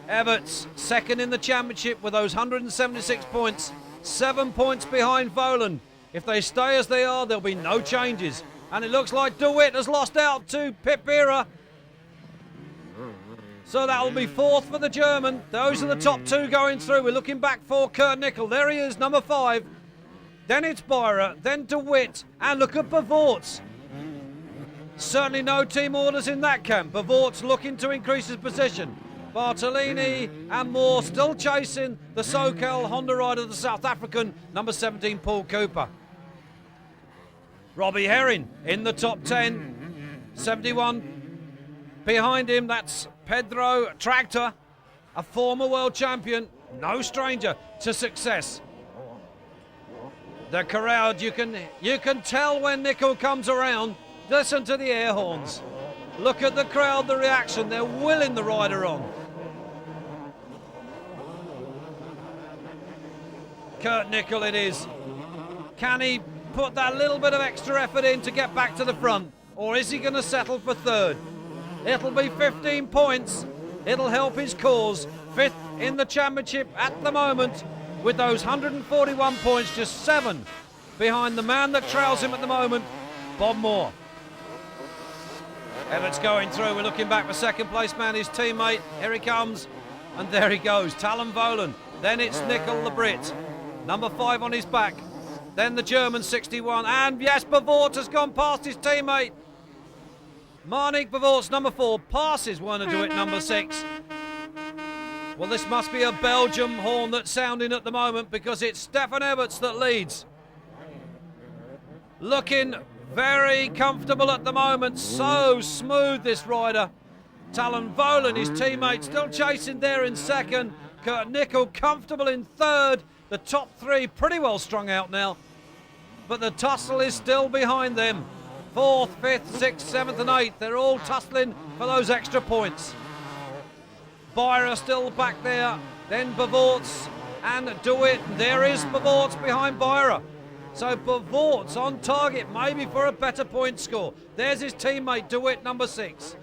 Everts second in the championship with those 176 points, 7 points behind Volan. If they stay as they are, there'll be no changes. And it looks like DeWitt has lost out to Pip Byra. So that will be 4th for the German. Those are the top 2 going through. We're looking back for Kurt Nicol. There he is, number 5. Then it's Byra, then DeWitt, and look at BERVOETS. Certainly no team orders in that camp. BERVOETS looking to increase his position. Bartolini and Moore still chasing the SoCal Honda rider, the South African, number 17, Paul Cooper. Robbie Herring in the top 10, 71. Behind him, that's Pedro Tractor, a former world champion, no stranger to success. The crowd, you can tell when Nicol comes around. Listen to the air horns. Look at the crowd, the reaction. They're willing the rider on. Kurt Nicol it is. Can he put that little bit of extra effort in to get back to the front? Or is he going to settle for 3rd? It'll be 15 points. It'll help his cause. 5th in the championship at the moment with those 141 points, just 7 behind the man that trails him at the moment, Bob Moore. Everts going through. We're looking back for 2nd place man, his teammate. Here he comes. And there he goes, Talon Volan. Then it's Nicol the Brit, number 5 on his back. Then the German 61. And yes, BERVOETS has gone past his teammate. Monique BERVOETS, number 4, passes Werner DeWitt, number 6. Well, this must be a Belgium horn that's sounding at the moment, because it's Stefan Everts that leads. Looking very comfortable at the moment. So smooth, this rider. Talon Volan, his teammate, still chasing there in 2nd. Kurt Nicol comfortable in 3rd. The top 3 pretty well strung out now, but the tussle is still behind them. 4th, 5th, 6th, 7th and 8th. They're all tussling for those extra points. Byra still back there. Then BERVOETS and DeWitt. There is BERVOETS behind Byra. So BERVOETS on target maybe for a better point score. There's his teammate DeWitt, number 6.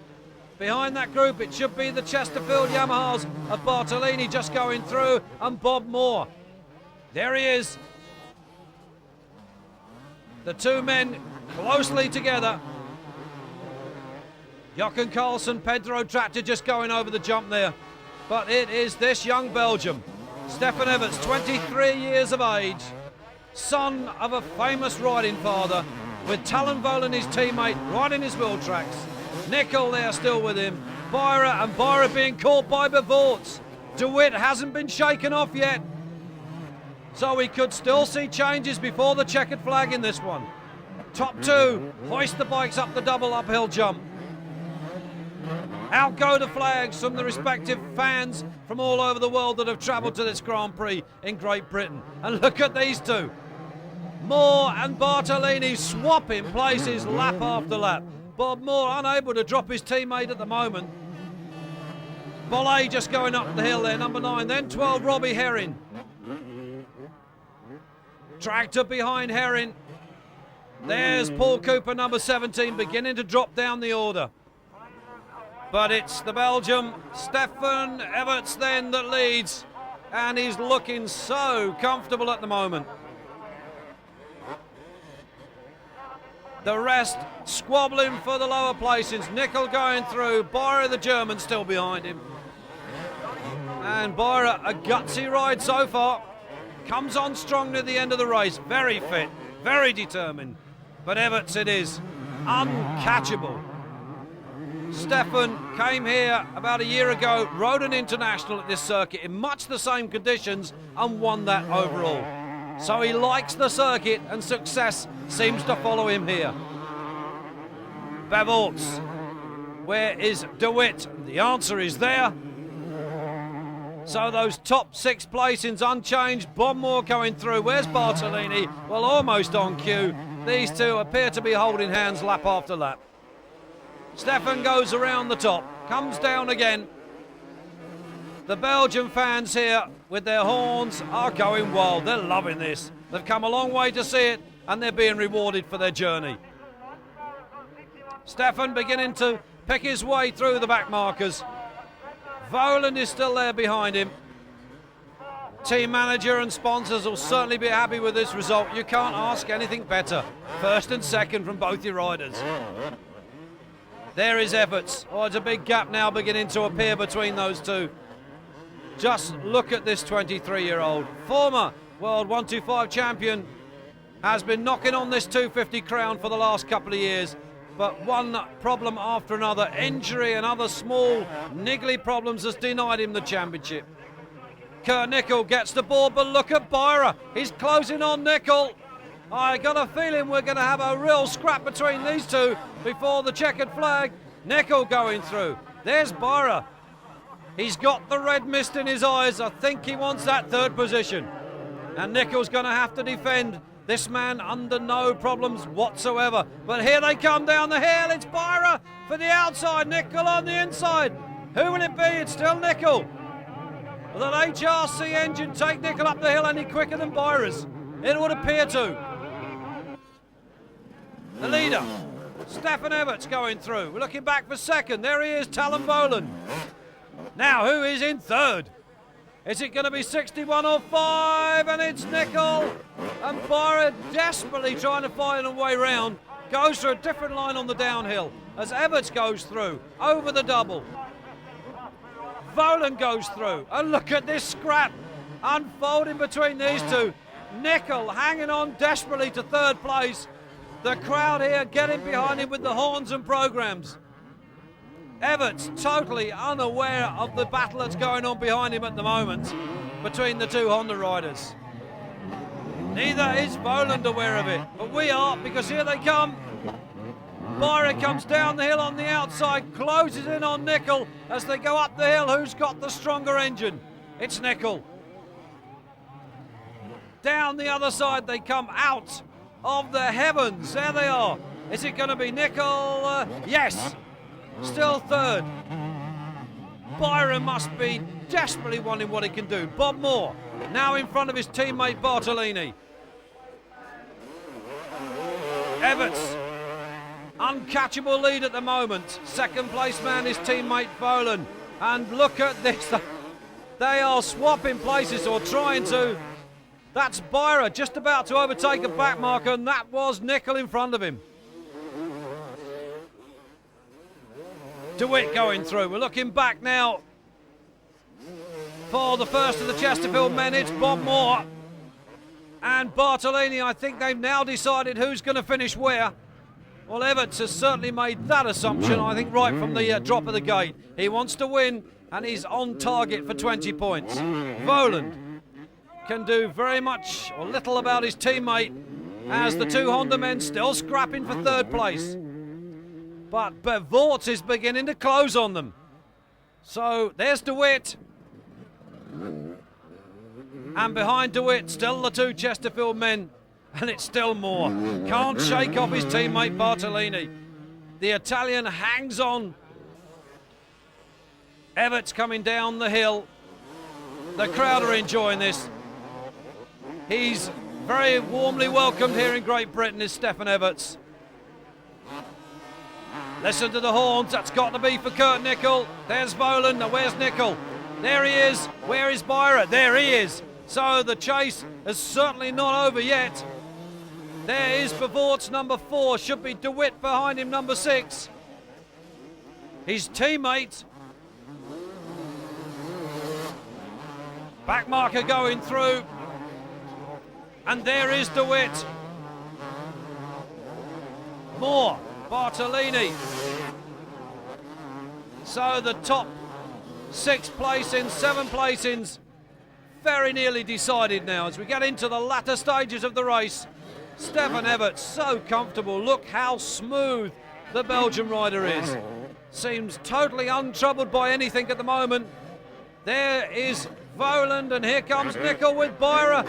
Behind that group it should be the Chesterfield Yamahas of Bartolini just going through, and Bob Moore. There he is. The 2 men closely together. Jochen Carlsen, Pedro Tractor just going over the jump there. But it is this young Belgium, Stefan Everts, 23 years of age, son of a famous riding father, with Talon Volan, his teammate, riding his wheel tracks. Nickel there still with him. Byra, and Byra being caught by BERVOETS. DeWitt hasn't been shaken off yet. So we could still see changes before the checkered flag in this one. Top two hoist the bikes up the double uphill jump. Out go the flags from the respective fans from all over the world that have travelled to this Grand Prix in Great Britain. And look at these two. Moore and Bartolini swapping places lap after lap. Bob Moore unable to drop his teammate at the moment. Bollet just going up the hill there, number 9. Then 12, Robbie Herring. Tractor behind Herring. There's Paul Cooper, number 17, beginning to drop down the order. But it's the Belgium, Stefan Everts then, that leads. And he's looking so comfortable at the moment. The rest squabbling for the lower placings. Nickel going through. Byra, the German, still behind him. And Byra, a gutsy ride so far. Comes on strong near the end of the race. Very fit, very determined. But Everts it is. Uncatchable. Stefan came here about a year ago, rode an international at this circuit in much the same conditions and won that overall. So he likes the circuit and success seems to follow him here. BERVOETS. Where is DeWitt? The answer is there. So those top 6 placings unchanged. Bob Moore going through. Where's Bartolini? Well, almost on cue. These two appear to be holding hands lap after lap. Stefan goes around the top, comes down again. The Belgian fans here with their horns are going wild. They're loving this. They've come a long way to see it and they're being rewarded for their journey. Stefan beginning to pick his way through the back markers. Voland is still there behind him. Team manager and sponsors will certainly be happy with this result. You can't ask anything better. First and second from both your riders. There is Everts. Oh, it's a big gap now beginning to appear between those two. Just look at this 23-year-old. Former World 125 champion. Has been knocking on this 250 crown for the last couple of years. But one problem after another, injury and other small niggly problems has denied him the championship. Kurt Nickel gets the board, but look at Byra. He's closing on Nickel. I got a feeling we're going to have a real scrap between these two before the checkered flag. Nickel going through. There's Byra. He's got the red mist in his eyes. I think he wants that 3rd position. And Nickel's going to have to defend this man under no problems whatsoever. But here they come down the hill. It's Byra for the outside. Nickel on the inside. Who will it be? It's still Nickel. Will an HRC engine take Nickel up the hill any quicker than Byra's? It would appear to. The leader, Stefan Everts, going through. We're looking back for 2nd. There he is, Talon Volan. Now, who is in 3rd? Is it going to be 61 or 5? And it's Nickel. And Byra desperately trying to find a way round. Goes through a different line on the downhill as Everts goes through over the double. Volan goes through. And look at this scrap unfolding between these two. Nickel hanging on desperately to 3rd place. The crowd here getting behind him with the horns and programs. Everts totally unaware of the battle that's going on behind him at the moment between the two Honda riders. Neither is Voland aware of it, but we are, because here they come. Byra comes down the hill on the outside, closes in on Nickel as they go up the hill. Who's got the stronger engine? It's Nickel. Down the other side they come out of the heavens. There they are. Is it going to be Nickel? Yes. Still 3rd. Byra must be desperately wanting what he can do. Bob Moore now in front of his teammate Bartolini. Everts, uncatchable lead at the moment. 2nd place man is teammate Volan. And look at this. They are swapping places or trying to. That's Byra just about to overtake a back marker, and that was Nickel in front of him. DeWitt going through. We're looking back now for the first of the Chesterfield men. It's Bob Moore and Bartolini. I think they've now decided who's going to finish where. Well, EVERTS has certainly made that assumption, I think, right from the drop of the gate. He wants to win, and he's on target for 20 points. Voland can do very much or little about his teammate, as the two Honda men still scrapping for third place. But BERVOETS is beginning to close on them. So there's DeWitt. And behind DeWitt, still the two Chesterfield men. And it's still Moore. Can't shake off his teammate Bartolini. The Italian hangs on. EVERTS coming down the hill. The crowd are enjoying this. He's very warmly welcomed here in Great Britain, is Stefan EVERTS. Listen to the horns. That's got to be for Kurt Nickel. There's Voland. Now where's Nickel? There he is. Where is Byra? There he is. So the chase is certainly not over yet. There is BERVOETS number 4. Should be DeWitt behind him, number 6. His teammate. Backmarker going through. And there is DeWitt. Moore. Bartolini. So the top 6 placings, 7 placings, very nearly decided now as we get into the latter stages of the race. Stefan EVERTS, so comfortable. Look how smooth the Belgian rider is. Seems totally untroubled by anything at the moment. There is Voland, and here comes Nickel with Byra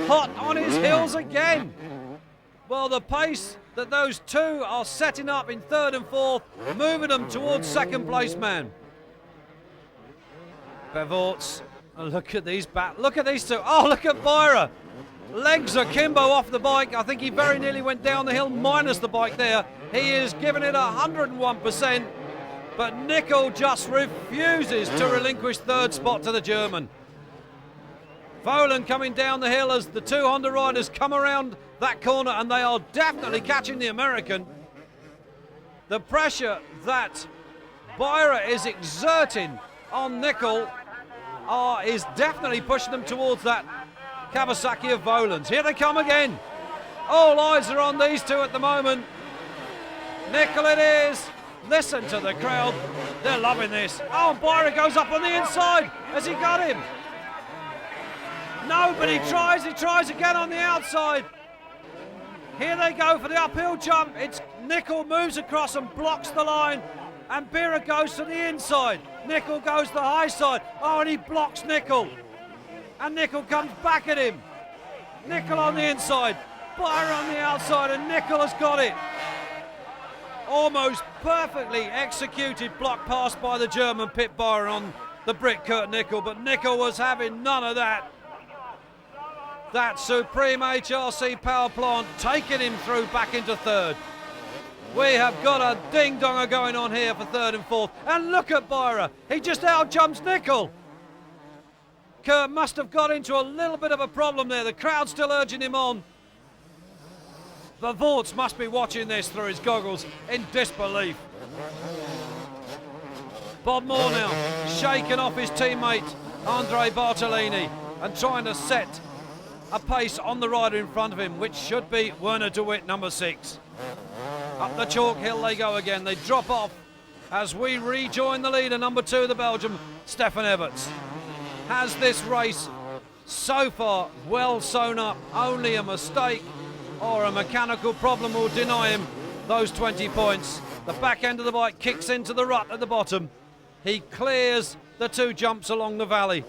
hot on his heels again. Well, the pace that those two are setting up in 3rd and 4th, moving them towards 2nd place man. BERVOETS, look at these look at these two. Oh, look at Byra. Legs akimbo off the bike. I think he very nearly went down the hill minus the bike there. He is giving it 101%, but Nickel just refuses to relinquish 3rd spot to the German. Voland coming down the hill as the two Honda riders come around that corner, and they are definitely catching the American. The pressure that Byra is exerting on Nickel is definitely pushing them towards that Kawasaki of Voland's. Here they come again. All eyes are on these two at the moment. Nickel it is. Listen to the crowd. They're loving this. Oh, and Byra goes up on the inside. Has he got him? No, but he tries again on the outside. Here they go for the uphill jump. It's Nickel moves across and blocks the line, and Byra goes to the inside. Nickel goes to the high side. Oh, and he blocks Nickel. And Nickel comes back at him. Nickel on the inside, Byra on the outside, and Nickel has got it. Almost perfectly executed block pass by the German Pit Byra on the Brit Kurt Nickel, but Nickel was having none of that. That Supreme HRC power plant taking him through back into 3rd. We have got a ding-donger going on here for 3rd and 4th. And look at Byra. He just out-jumps Nickel. Kurt must have got into a little bit of a problem there. The crowd's still urging him on. BERVOETS must be watching this through his goggles in disbelief. Bob Moore now shaking off his teammate Andre Bartolini and trying to set a pace on the rider in front of him, which should be Werner DeWitt, number 6. Up the chalk hill they go again. They drop off as we rejoin the leader, number 2, the Belgian, Stefan EVERTS. Has this race so far well sewn up? Only a mistake or a mechanical problem will deny him those 20 points. The back end of the bike kicks into the rut at the bottom. He clears the 2 jumps along the valley.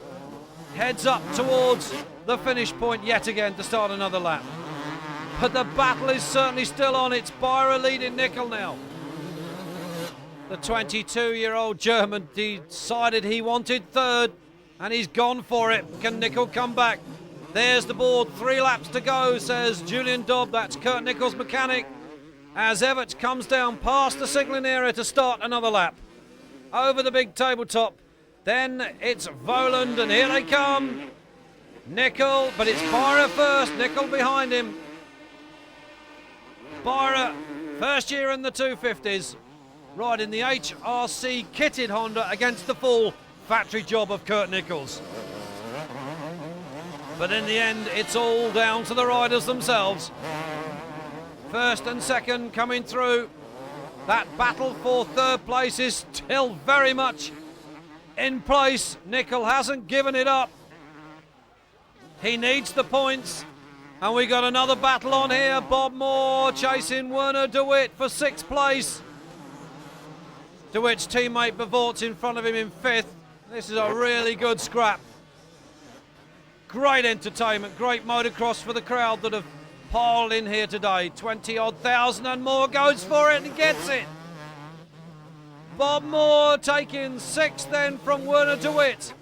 Heads up towards the finish point yet again to start another lap. But the battle is certainly still on. It's Byra leading Nickel now. The 22-year-old German decided he wanted 3rd, and he's gone for it. Can Nickel come back? There's the board. 3 laps to go, says Julian Dobb. That's Kurt Nickel's mechanic. As EVERTS comes down past the signalling area to start another lap. Over the big tabletop. Then it's Voland, and here they come. Nickel, but it's Byra first. Nickel behind him. Byra, first year in the 250's. riding the HRC kitted Honda against the full factory job of Kurt Nichols. But in the end, it's all down to the riders themselves. First and second coming through. That battle for third place is still very much in place. Nicol hasn't given it up. He needs the points. And we got another battle on here. Bob Moore chasing Werner de Wit for 6th place. De Wit's teammate BERVOETS in front of him in 5th. This is a really good scrap. Great entertainment, great motocross for the crowd that have piled in here today. 20-odd thousand and more goes for it and gets it. Bob Moore taking 6th then from Werner de Wit.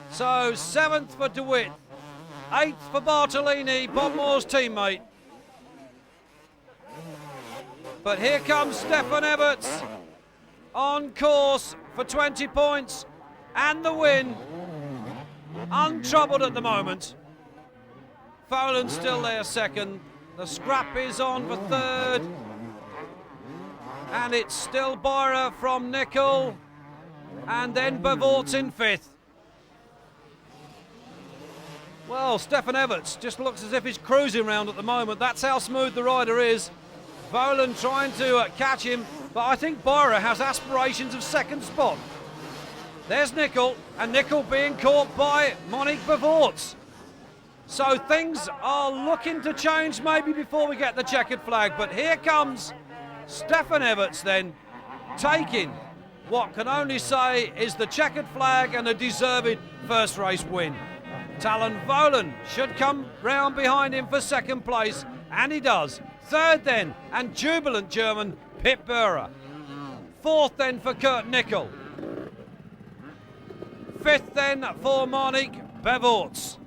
So 7th for de Wit. 8th for Bartolini, Bob Moore's teammate. But here comes Stefan Everts on course for 20 points and the win. Untroubled at the moment. Folan's still there 2nd. The scrap is on for 3rd. And it's still Byra from Nicol. And then BERVOETS in 5th. Well, Stefan Everts just looks as if he's cruising around at the moment. That's how smooth the rider is. Volan trying to catch him, but I think Byra has aspirations of 2nd spot. There's Nicol, and Nicol being caught by Monique BERVOETS. So things are looking to change maybe before we get the checkered flag, but here comes Stefan Everts then, taking what can only say is the checkered flag and a deserved first race win. Talon Volan should come round behind him for 2nd place, and he does. 3rd then, and jubilant German Pip Böhrer. 4th then for Kurt Nicol. 5th then for Monique BERVOETS.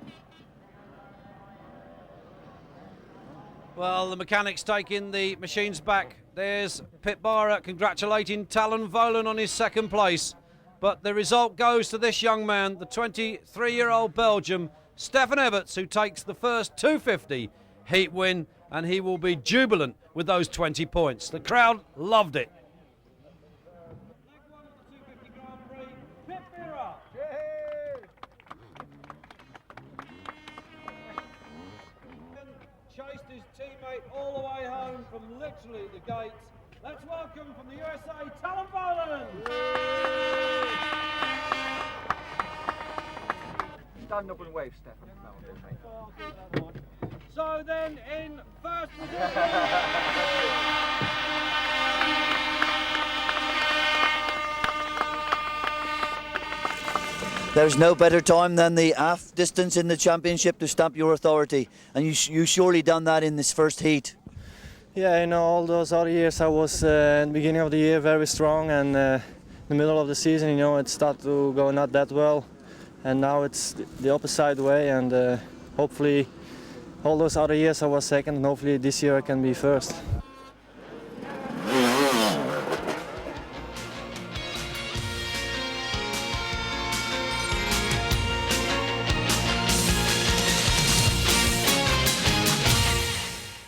Well, the mechanics taking the machines back. There's Pip Böhrer congratulating Talon Volan on his 2nd place. But the result goes to this young man, the 23-year-old Belgium, Stefan Everts, who takes the first 250 heat win, and he will be jubilant with those 20 points. The crowd loved it. Chased his teammate all the way home from literally the gates. Let's welcome from the USA, Talon Volan. Stand up and wave, Stefan. So then, in first position. There's no better time than the half distance in the championship to stamp your authority, and you surely done that in this first heat. Yeah, you know, all those other years I was in the beginning of the year very strong, and in the middle of the season, you know, it started to go not that well, and now it's the opposite way, and hopefully all those other years I was 2nd, and hopefully this year I can be 1st.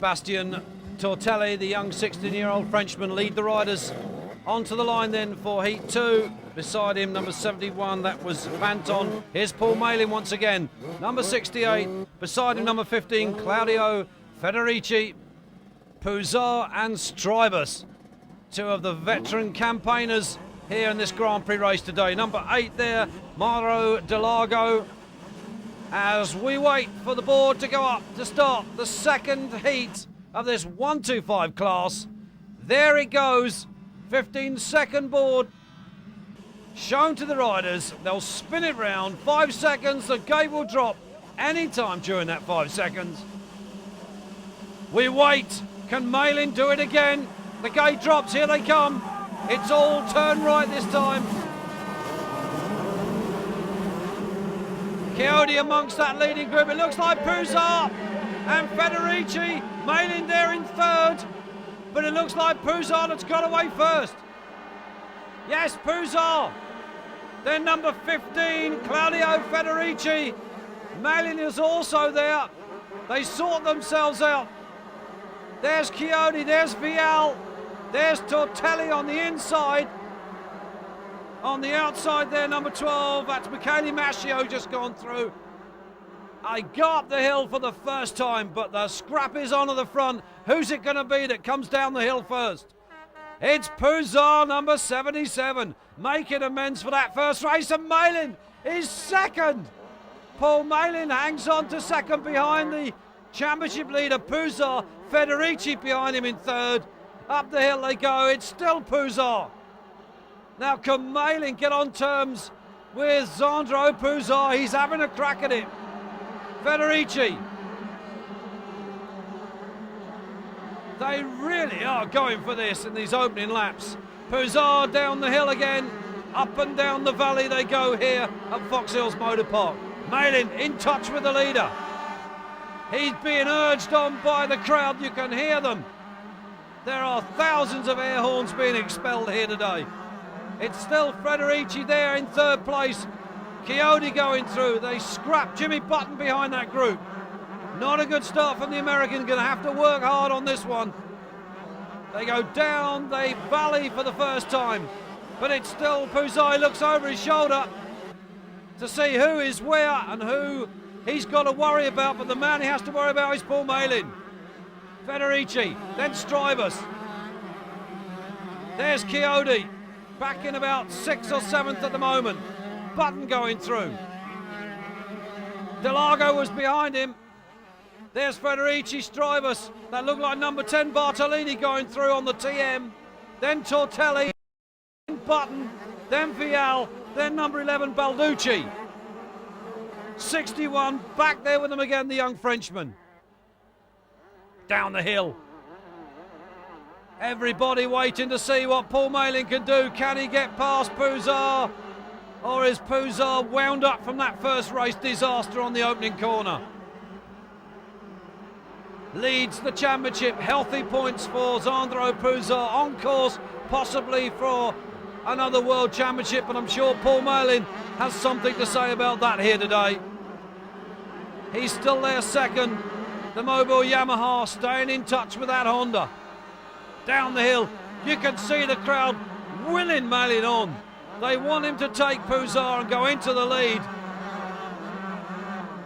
Bastien Tortelli, the young 16-year-old Frenchman, lead the riders onto the line then for Heat 2. Beside him, number 71, that was Vanton. Here's Paul Malin once again. Number 68, beside him, number 15, Claudio Federici, PUZAR and Stribus. 2 of the veteran campaigners here in this Grand Prix race today. Number 8 there, Mauro Delago. As we wait for the board to go up to start the 2nd heat of this 125 class. There it goes, 15-second board shown to the riders. They'll spin it round, 5 seconds, the gate will drop any time during that 5 seconds. We wait, can Malin do it again? The gate drops, here they come. It's all turned right this time. Chiodi amongst that leading group. It looks like PUZAR and Federici. Malin there in 3rd, but it looks like PUZAR that's got away first. Yes, PUZAR. Then number 15, Claudio Federici. Malin is also there. They sort themselves out. There's Chiodi, there's Vial. There's Tortelli on the inside. On the outside there, number 12, that's Michele Mascio just gone through. I go up the hill for the first time, but the scrap is on at the front. Who's it going to be that comes down the hill first? It's PUZAR, number 77, making amends for that first race, and MALIN is second. Paul MALIN hangs on to second behind the championship leader, PUZAR. Federici behind him in third. Up the hill they go, it's still PUZAR. Now can MALIN get on terms with Sandro PUZAR? He's having a crack at it. Federici. They really are going for this in these opening laps. PUZAR down the hill again. Up and down the valley they go here at Foxhill's Motopark. MALIN in touch with the leader. He's being urged on by the crowd. You can hear them. There are thousands of air horns being expelled here today. It's still Federici there in third place. Chiodi going through. They scrap Jimmy Button behind that group. Not a good start from the American. Going to have to work hard on this one. They go down the valley for the first time. But it's still PUZAR. He looks over his shoulder to see who is where and who he's got to worry about. But the man he has to worry about is Paul MALIN. Federici, then Strybus. There's Chiodi. Back in about 6th or 7th at the moment. Button going through. Delago was behind him. There's Federici, Strybus. That looked like number 10 Bartolini going through on the TM. Then Tortelli, then Button, then Vial, then number 11 Balducci. 61 back there with them again, the young Frenchman. Down the hill. Everybody waiting to see what Paul MALIN can do. Can he get past PUZAR? Or is PUZAR wound up from that first race disaster on the opening corner? Leads the championship. Healthy points for Sandro PUZAR. On course possibly for another world championship. And I'm sure Paul MALIN has something to say about that here today. He's still there second. The Mobile Yamaha staying in touch with that Honda. Down the hill, you can see the crowd willing MALIN on. They want him to take PUZAR and go into the lead.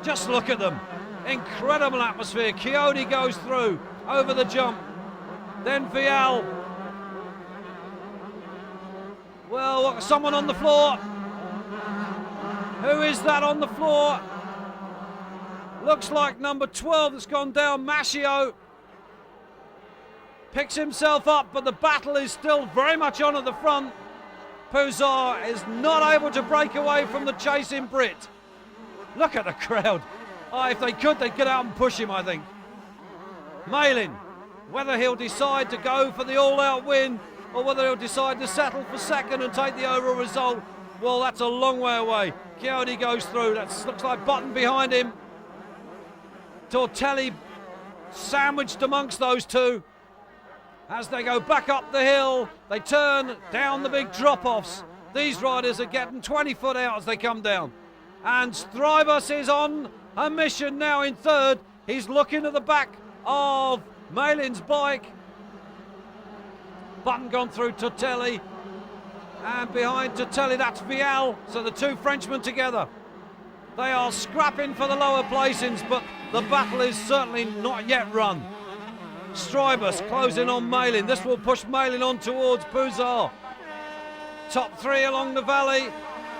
Just look at them. Incredible atmosphere. Chiodi goes through over the jump. Then Vial. Well, someone on the floor. Who is that on the floor? Looks like number 12 that's gone down, Mascio. Picks himself up, but the battle is still very much on at the front. PUZAR is not able to break away from the chasing Brit. Look at the crowd. Oh, if they could, they'd get out and push him, I think. MALIN, whether he'll decide to go for the all-out win or whether he'll decide to settle for second and take the overall result, well, that's a long way away. Chiodi goes through. That looks like Button behind him. Tortelli sandwiched amongst those two. As they go back up the hill, they turn down the big drop-offs. These riders are getting 20 foot out as they come down. And Strybus is on a mission now in third. He's looking at the back of MALIN's bike. Button gone through Tortelli. And behind Tortelli, that's Vial. So the two Frenchmen together. They are scrapping for the lower placings, but the battle is certainly not yet run. Strybus closing on MALIN. This will push MALIN on towards PUZAR. Top three along the valley.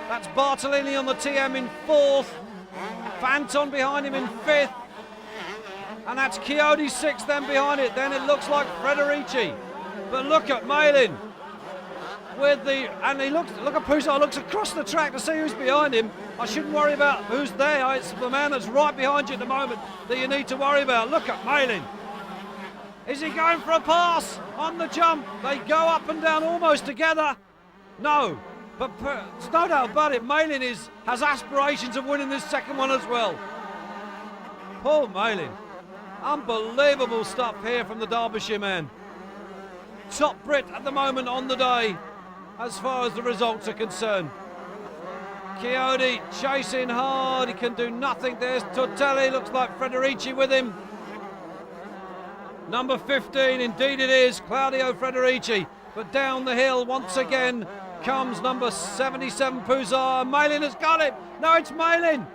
That's Bartolini on the TM in fourth. Fanton behind him in fifth. And that's Chiodi sixth, then behind it. Then it looks like Federici. But look at MALIN. Look at PUZAR, looks across the track to see who's behind him. I shouldn't worry about who's there. It's the man that's right behind you at the moment that you need to worry about. Look at MALIN. Is he going for a pass on the jump? They go up and down almost together. No, but there's no doubt about it. MALIN has aspirations of winning this second one as well. Paul MALIN. Unbelievable stuff here from the Derbyshire man. Top Brit at the moment on the day as far as the results are concerned. Chiodi chasing hard. He can do nothing. There's Tortelli. Looks like Federici with him. Number 15, indeed it is, Claudio Frederici. But down the hill once again comes number 77, PUZAR. MALIN has got it. No, it's MALIN.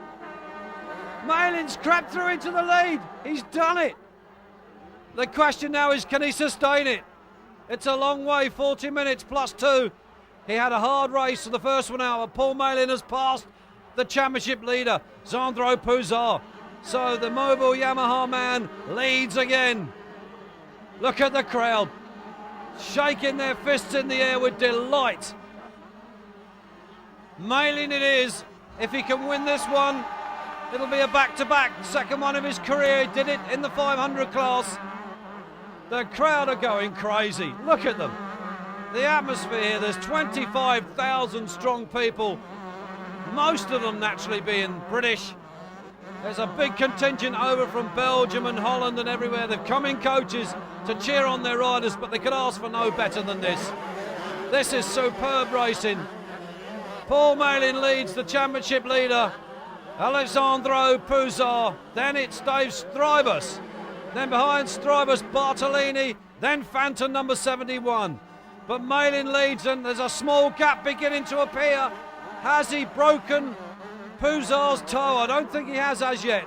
MALIN's crept through into the lead. He's done it. The question now is, can he sustain it? It's a long way, 40 minutes plus 2. He had a hard race for the first one out, but Paul MALIN has passed the championship leader, Sandro PUZAR. So the Mobile Yamaha man leads again. Look at the crowd, shaking their fists in the air with delight. MALIN it is. If he can win this one, it'll be a back-to-back, second one of his career. He did it in the 500 class. The crowd are going crazy. Look at them. The atmosphere here, there's 25,000 strong people, most of them naturally being British. There's a big contingent over from Belgium and Holland and everywhere. They've come in coaches to cheer on their riders, but they could ask for no better than this. This is superb racing. Paul MALIN leads, the championship leader. Alessandro PUZAR, then it's Dave Strybus. Then behind Strybus, Bartolini, then Phantom number 71. But MALIN leads, and there's a small gap beginning to appear. Has he broken PUZAR's toe? I don't think he has as yet.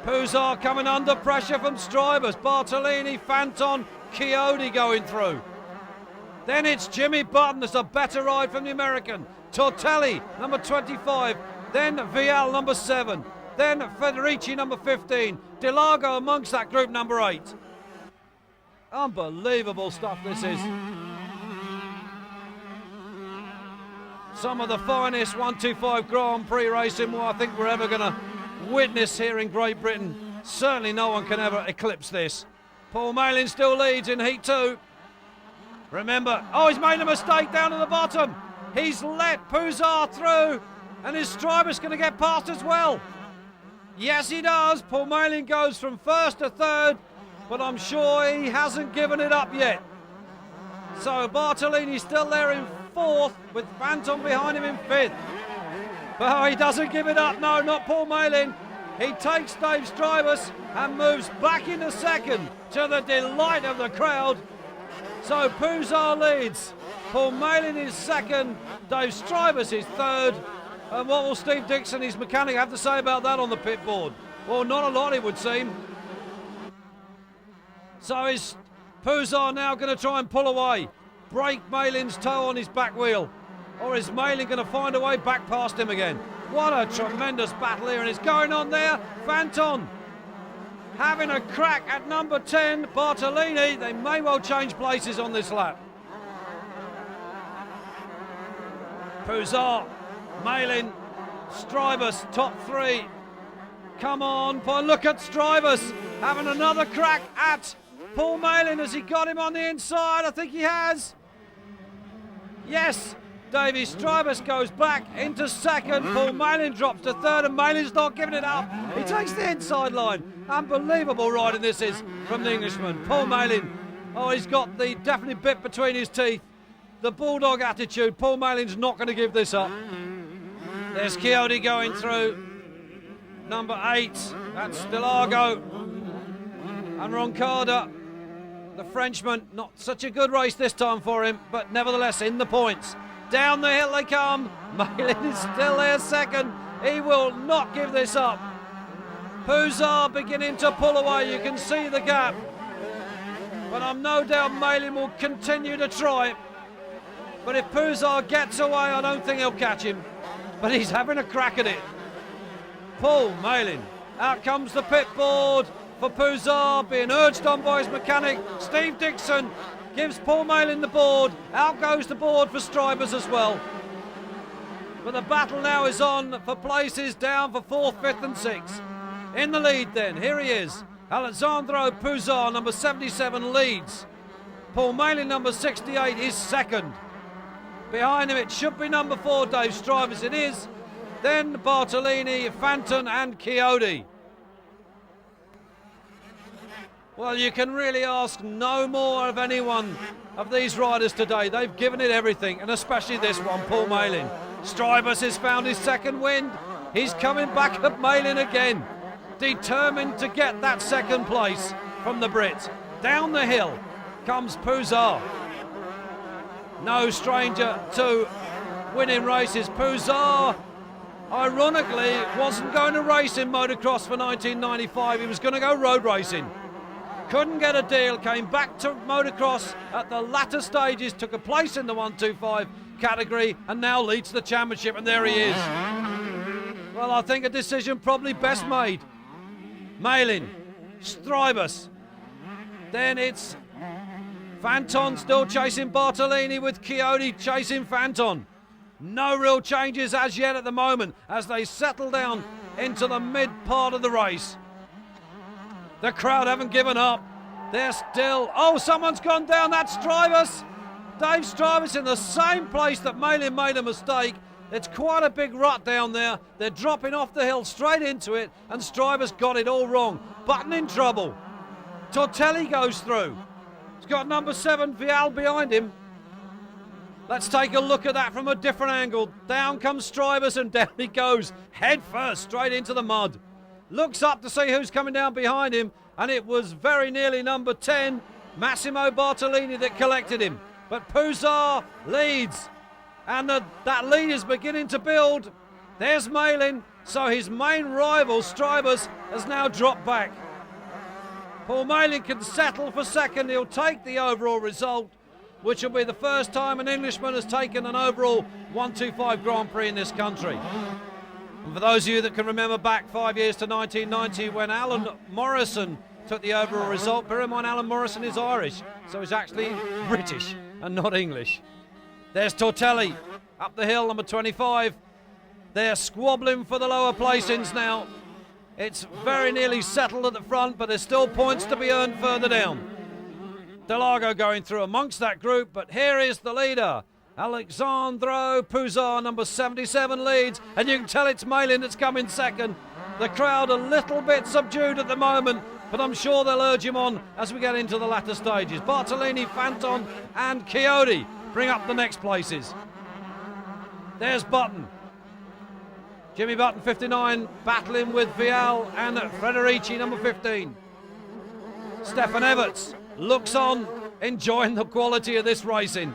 PUZAR coming under pressure from Strybus, Bartolini, Phantom, Chiodi going through. Then it's Jimmy Button, there's a better ride from the American. Tortelli, number 25. Then Vial, number 7. Then Federici, number 15. Delago amongst that group, number 8. Unbelievable stuff this is. Some of the finest 125 Grand Prix racing I think we're ever going to witness here in Great Britain. Certainly no one can ever eclipse this. Paul MALIN still leads in Heat 2. Remember, oh, he's made a mistake down at the bottom. He's let PUZAR through, and is Strybus going to get past as well? Yes, he does. Paul MALIN goes from first to third, but I'm sure he hasn't given it up yet. So Bartolini's still there in fourth, with Phantom behind him in fifth. But he doesn't give it up, no, not Paul MALIN. He takes Dave Strybus and moves back into second, to the delight of the crowd. So PUZAR leads, Paul MALIN is second, Dave Strybus is third. And what will Steve Dixon, his mechanic, have to say about that on the pit board? Well, not a lot, it would seem. So is PUZAR now going to try and pull away, break MALIN's toe on his back wheel? Or is MALIN going to find a way back past him again? What a tremendous battle here, and it's going on there. Phantom having a crack at number 10, Bartolini. They may well change places on this lap. PUZAR, MALIN, Strybus, top 3. Come on, Paul, look at Strybus having another crack at Paul MALIN. Has he got him on the inside? I think he has. Yes, Davey Strybus goes back into second. Paul MALIN drops to third, and MALIN's not giving it up. He takes the inside line. Unbelievable riding this is from the Englishman. Paul MALIN, oh, he's got the definite bit between his teeth. The bulldog attitude. Paul MALIN's not going to give this up. There's Chiodi going through. Number 8, that's Delago. And Roncada, the Frenchman. Not such a good race this time for him, but nevertheless in the points. Down the hill they come. MALIN is still there second. He will not give this up. PUZAR beginning to pull away. You can see the gap. But I'm no doubt MALIN will continue to try. But if PUZAR gets away, I don't think he'll catch him. But he's having a crack at it. Paul MALIN. Out comes the pit board for PUZAR, being urged on by his mechanic. Steve Dixon gives Paul MALIN the board. Out goes the board for Strybus as well. But the battle now is on for places down for 4th, 5th and 6th. In the lead then, here he is. Alessandro PUZAR, number 77, leads. Paul MALIN, number 68, is second. Behind him it should be number 4, Dave Strybus. It is. Then Bartolini, Phantom and Chiodi. Well, you can really ask no more of anyone of these riders today. They've given it everything, and especially this one, Paul MALIN. Strybus has found his second wind. He's coming back at MALIN again. determined to get that second place from the Brit. Down the hill comes PUZAR. No stranger to winning races. PUZAR, ironically, wasn't going to race in motocross for 1995. He was going to go road racing. Couldn't get a deal, came back to motocross at the latter stages, took a place in the 125 category, and now leads the championship, and there he is. Well, I think a decision probably best made. MALIN, Strybus, then it's Fanton still chasing Bartolini with Chiodi chasing Fanton. No real changes as yet at the moment as they settle down into the mid part of the race. The crowd haven't given up. They're still... Oh, someone's gone down. That's Strybus. Dave Strybus in the same place that MALIN made a mistake. It's quite a big rut down there. They're dropping off the hill straight into it, and Strybus got it all wrong. Button in trouble. Tortelli goes through. He's got number 7, Vial, behind him. Let's take a look at that from a different angle. Down comes Strybus, and down he goes, head first, straight into the mud. Looks up to see who's coming down behind him, and it was very nearly number 10, Massimo Bartolini, that collected him. But PUZAR leads, and that lead is beginning to build. There's MALIN, so his main rival, Strybus, has now dropped back. Paul MALIN can settle for second. He'll take the overall result, which will be the first time an Englishman has taken an overall 125 Grand Prix in this country. And for those of you that can remember back 5 years to 1990 when Alan Morrison took the overall result, bear in mind Alan Morrison is Irish, so he's actually British and not English. There's Tortelli up the hill, number 25. They're squabbling for the lower placings now. It's very nearly settled at the front, but there's still points to be earned further down. Delago going through amongst that group, but here is the leader. Alexandro PUZAR, number 77, leads, and you can tell it's MALIN that's come in second. The crowd a little bit subdued at the moment, but I'm sure they'll urge him on as we get into the latter stages. Bartolini, Fanton, and Chiodi bring up the next places. There's Button. Jimmy Button, 59, battling with Vial and Frederici, number 15. Stefan Everts looks on, enjoying the quality of this racing.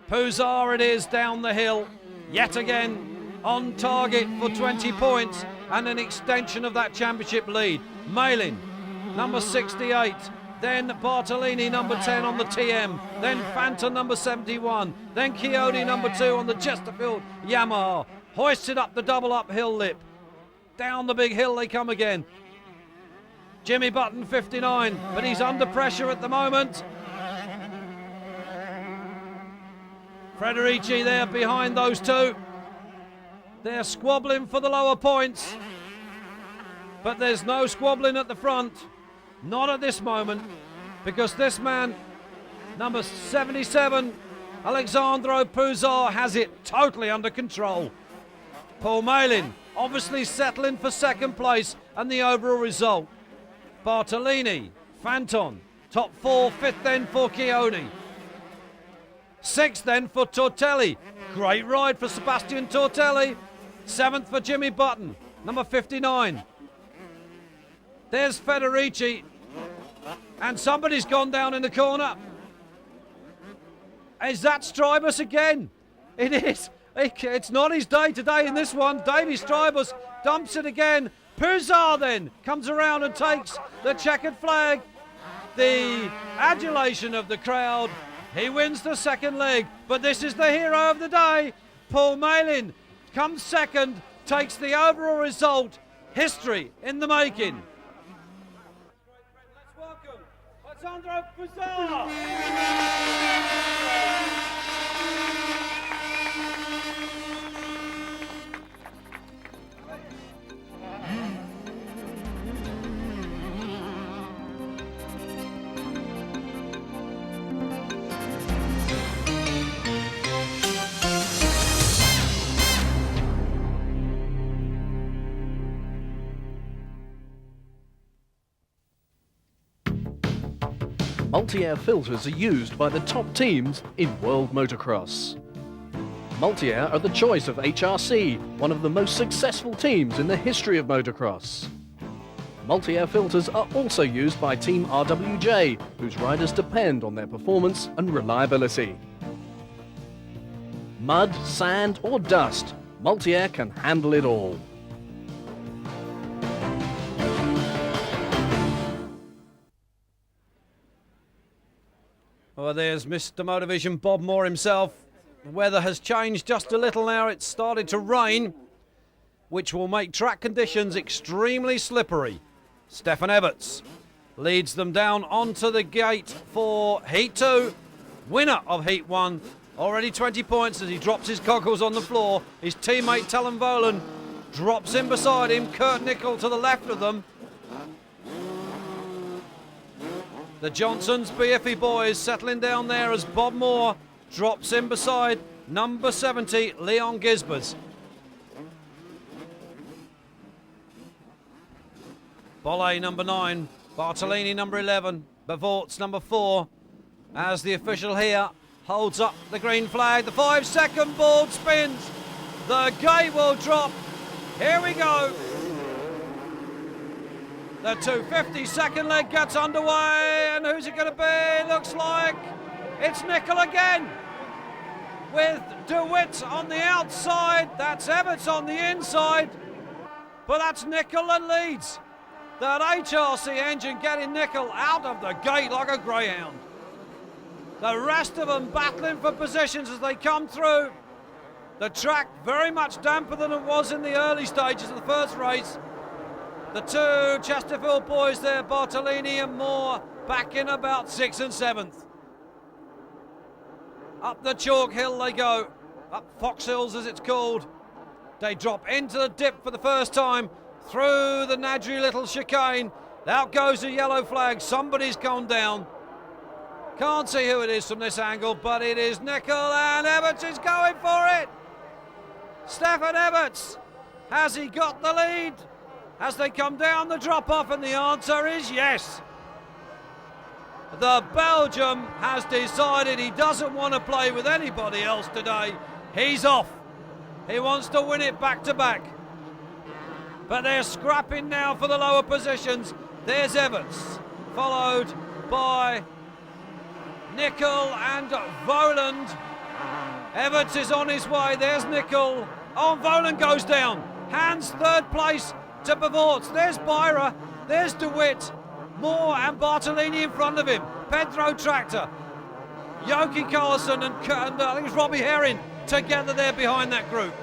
PUZAR it is down the hill, yet again on target for 20 points and an extension of that championship lead. MALIN, number 68, then Bartolini, number 10 on the TM, then Fanton, number 71, then Chiodi, number 2 on the Chesterfield Yamaha, hoisted up the double uphill lip. Down the big hill they come again. Jimmy Button, 59, but he's under pressure at the moment. Frederici there behind those two. They're squabbling for the lower points, but there's no squabbling at the front. Not at this moment, because this man, number 77, Alexandro PUZAR, has it totally under control. Paul MALIN obviously settling for second place and the overall result. Bartolini, Fanton, top 4, 5th then for Chiodi. 6th then for Tortelli. Great ride for Sebastian Tortelli. 7th for Jimmy Button, number 59. There's Federici. And somebody's gone down in the corner. Is that Strybus again? It is. It's not his day today in this one. Davy Strybus dumps it again. PUZAR then comes around and takes the checkered flag. The adulation of the crowd. He wins the second leg, but this is the hero of the day. Paul MALIN comes second, takes the overall result. History in the making. Let's welcome Alexandro PUZAR. Multi-air filters are used by the top teams in world motocross. Multi-Air are the choice of HRC, one of the most successful teams in the history of motocross. Multi-Air filters are also used by Team RWJ, whose riders depend on their performance and reliability. Mud, sand or dust, Multi-Air can handle it all. Well, there's Mr. Motorvision Bob Moore himself. The weather has changed just a little now. It's started to rain, which will make track conditions extremely slippery. Stefan Everts leads them down onto the gate for Heat 2. Winner of Heat 1. Already 20 points as he drops his goggles on the floor. His teammate Talon Volan drops in beside him. Kurt Nickel to the left of them. The Johnsons, BFE boys, settling down there as Bob Moore drops in beside number 70, Leon Gisbers. Bolle, number 9, Bartolini, number 11, BERVOETS, number 4, as the official here holds up the green flag. The 5-second board spins. The gate will drop. Here we go. The 250 second leg gets underway, and who's it going to be? Looks like it's Nickel again, with DeWitt on the outside. That's Everts on the inside, but that's Nickel that leads. That HRC engine getting Nickel out of the gate like a greyhound. The rest of them battling for positions as they come through. The track very much damper than it was in the early stages of the first race. The two Chesterfield boys there, Bartolini and Moore, back in about 6th and 7th. Up the chalk hill they go, up Foxhills as it's called. They drop into the dip for the first time, through the Nadri little chicane. Out goes the yellow flag, somebody's gone down. Can't see who it is from this angle, but it is Nickel, and Everts is going for it. Stefan Everts, has he got the lead as they come down the drop-off? And the answer is yes. The Belgium has decided he doesn't want to play with anybody else today. He's off. He wants to win it back-to-back. But they're scrapping now for the lower positions. There's Everts, followed by Nickel and Voland. Everts is on his way. There's Nickel. Oh, Voland goes down. Hands third place to BERVOETS. There's Byra. There's DeWitt. Moore and Bartolini in front of him. Pedro Tractor. Yoki Carlson and I think it's Robbie Herring together there behind that group.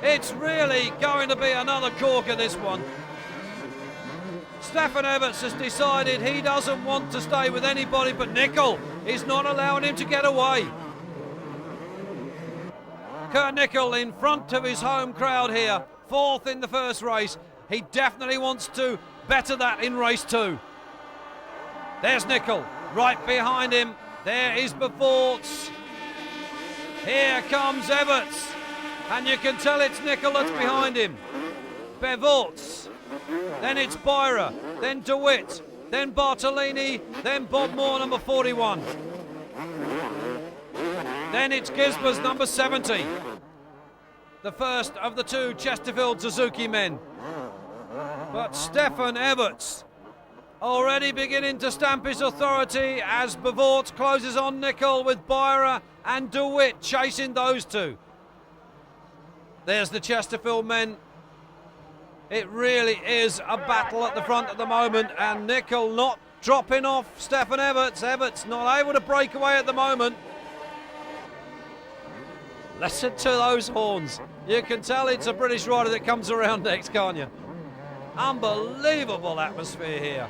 It's really going to be another corker, this one. Stefan Everts has decided he doesn't want to stay with anybody but Nickel. He's not allowing him to get away. Kurt Nickel in front of his home crowd here, 4th in the first race. He definitely wants to better that in race 2. There's Nickel, right behind him. There is BERVOETS. Here comes Everts. And you can tell it's Nickel that's behind him. BERVOETS. Then it's Byra. Then DeWitt. Then Bartolini. Then Bob Moore, number 41. Then it's Gisbers, number 70. The first of the two Chesterfield Suzuki men. But Stefan Everts already beginning to stamp his authority as BERVOETS closes on Nickel, with Byra and DeWitt chasing those two. There's the Chesterfield men. It really is a battle at the front at the moment, and Nickel not dropping off Stefan Everts. Everts not able to break away at the moment. Listen to those horns. You can tell it's a British rider that comes around next, can't you? Unbelievable atmosphere here.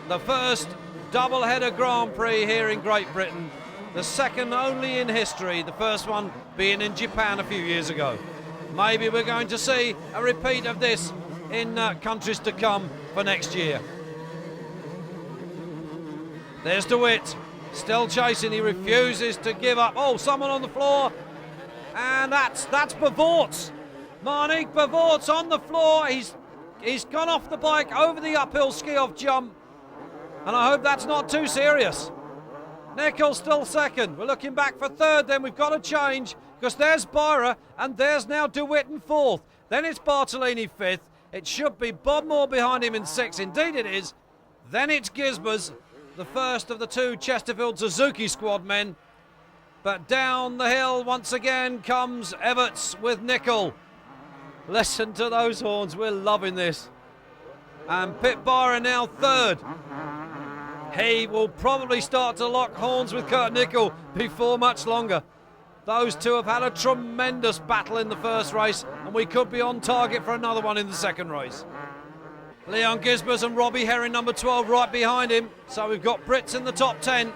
The first double-header Grand Prix here in Great Britain. The second only in history, the first one being in Japan a few years ago. Maybe we're going to see a repeat of this in countries to come for next year. There's DeWitt, still chasing, he refuses to give up. Oh, someone on the floor, and that's BERVOETS. Marnik BERVOETS on the floor. He's gone off the bike over the uphill ski-off jump, and I hope that's not too serious. Nickel still second. We're looking back for third, then we've got to change because there's Byra and there's now DeWitt in fourth. Then it's Bartolini fifth. It should be Bob Moore behind him in sixth. Indeed it is. Then it's Gizmers, the first of the two Chesterfield Suzuki squad men. But down the hill once again comes EVERTS with Nickel. Listen to those horns. We're loving this. And Pit Byra now third. He will probably start to lock horns with Kurt Nickel before much longer. Those two have had a tremendous battle in the first race, and we could be on target for another one in the second race. Leon Gizmers and Robbie Herring, number 12, right behind him. So we've got Brits in the top 10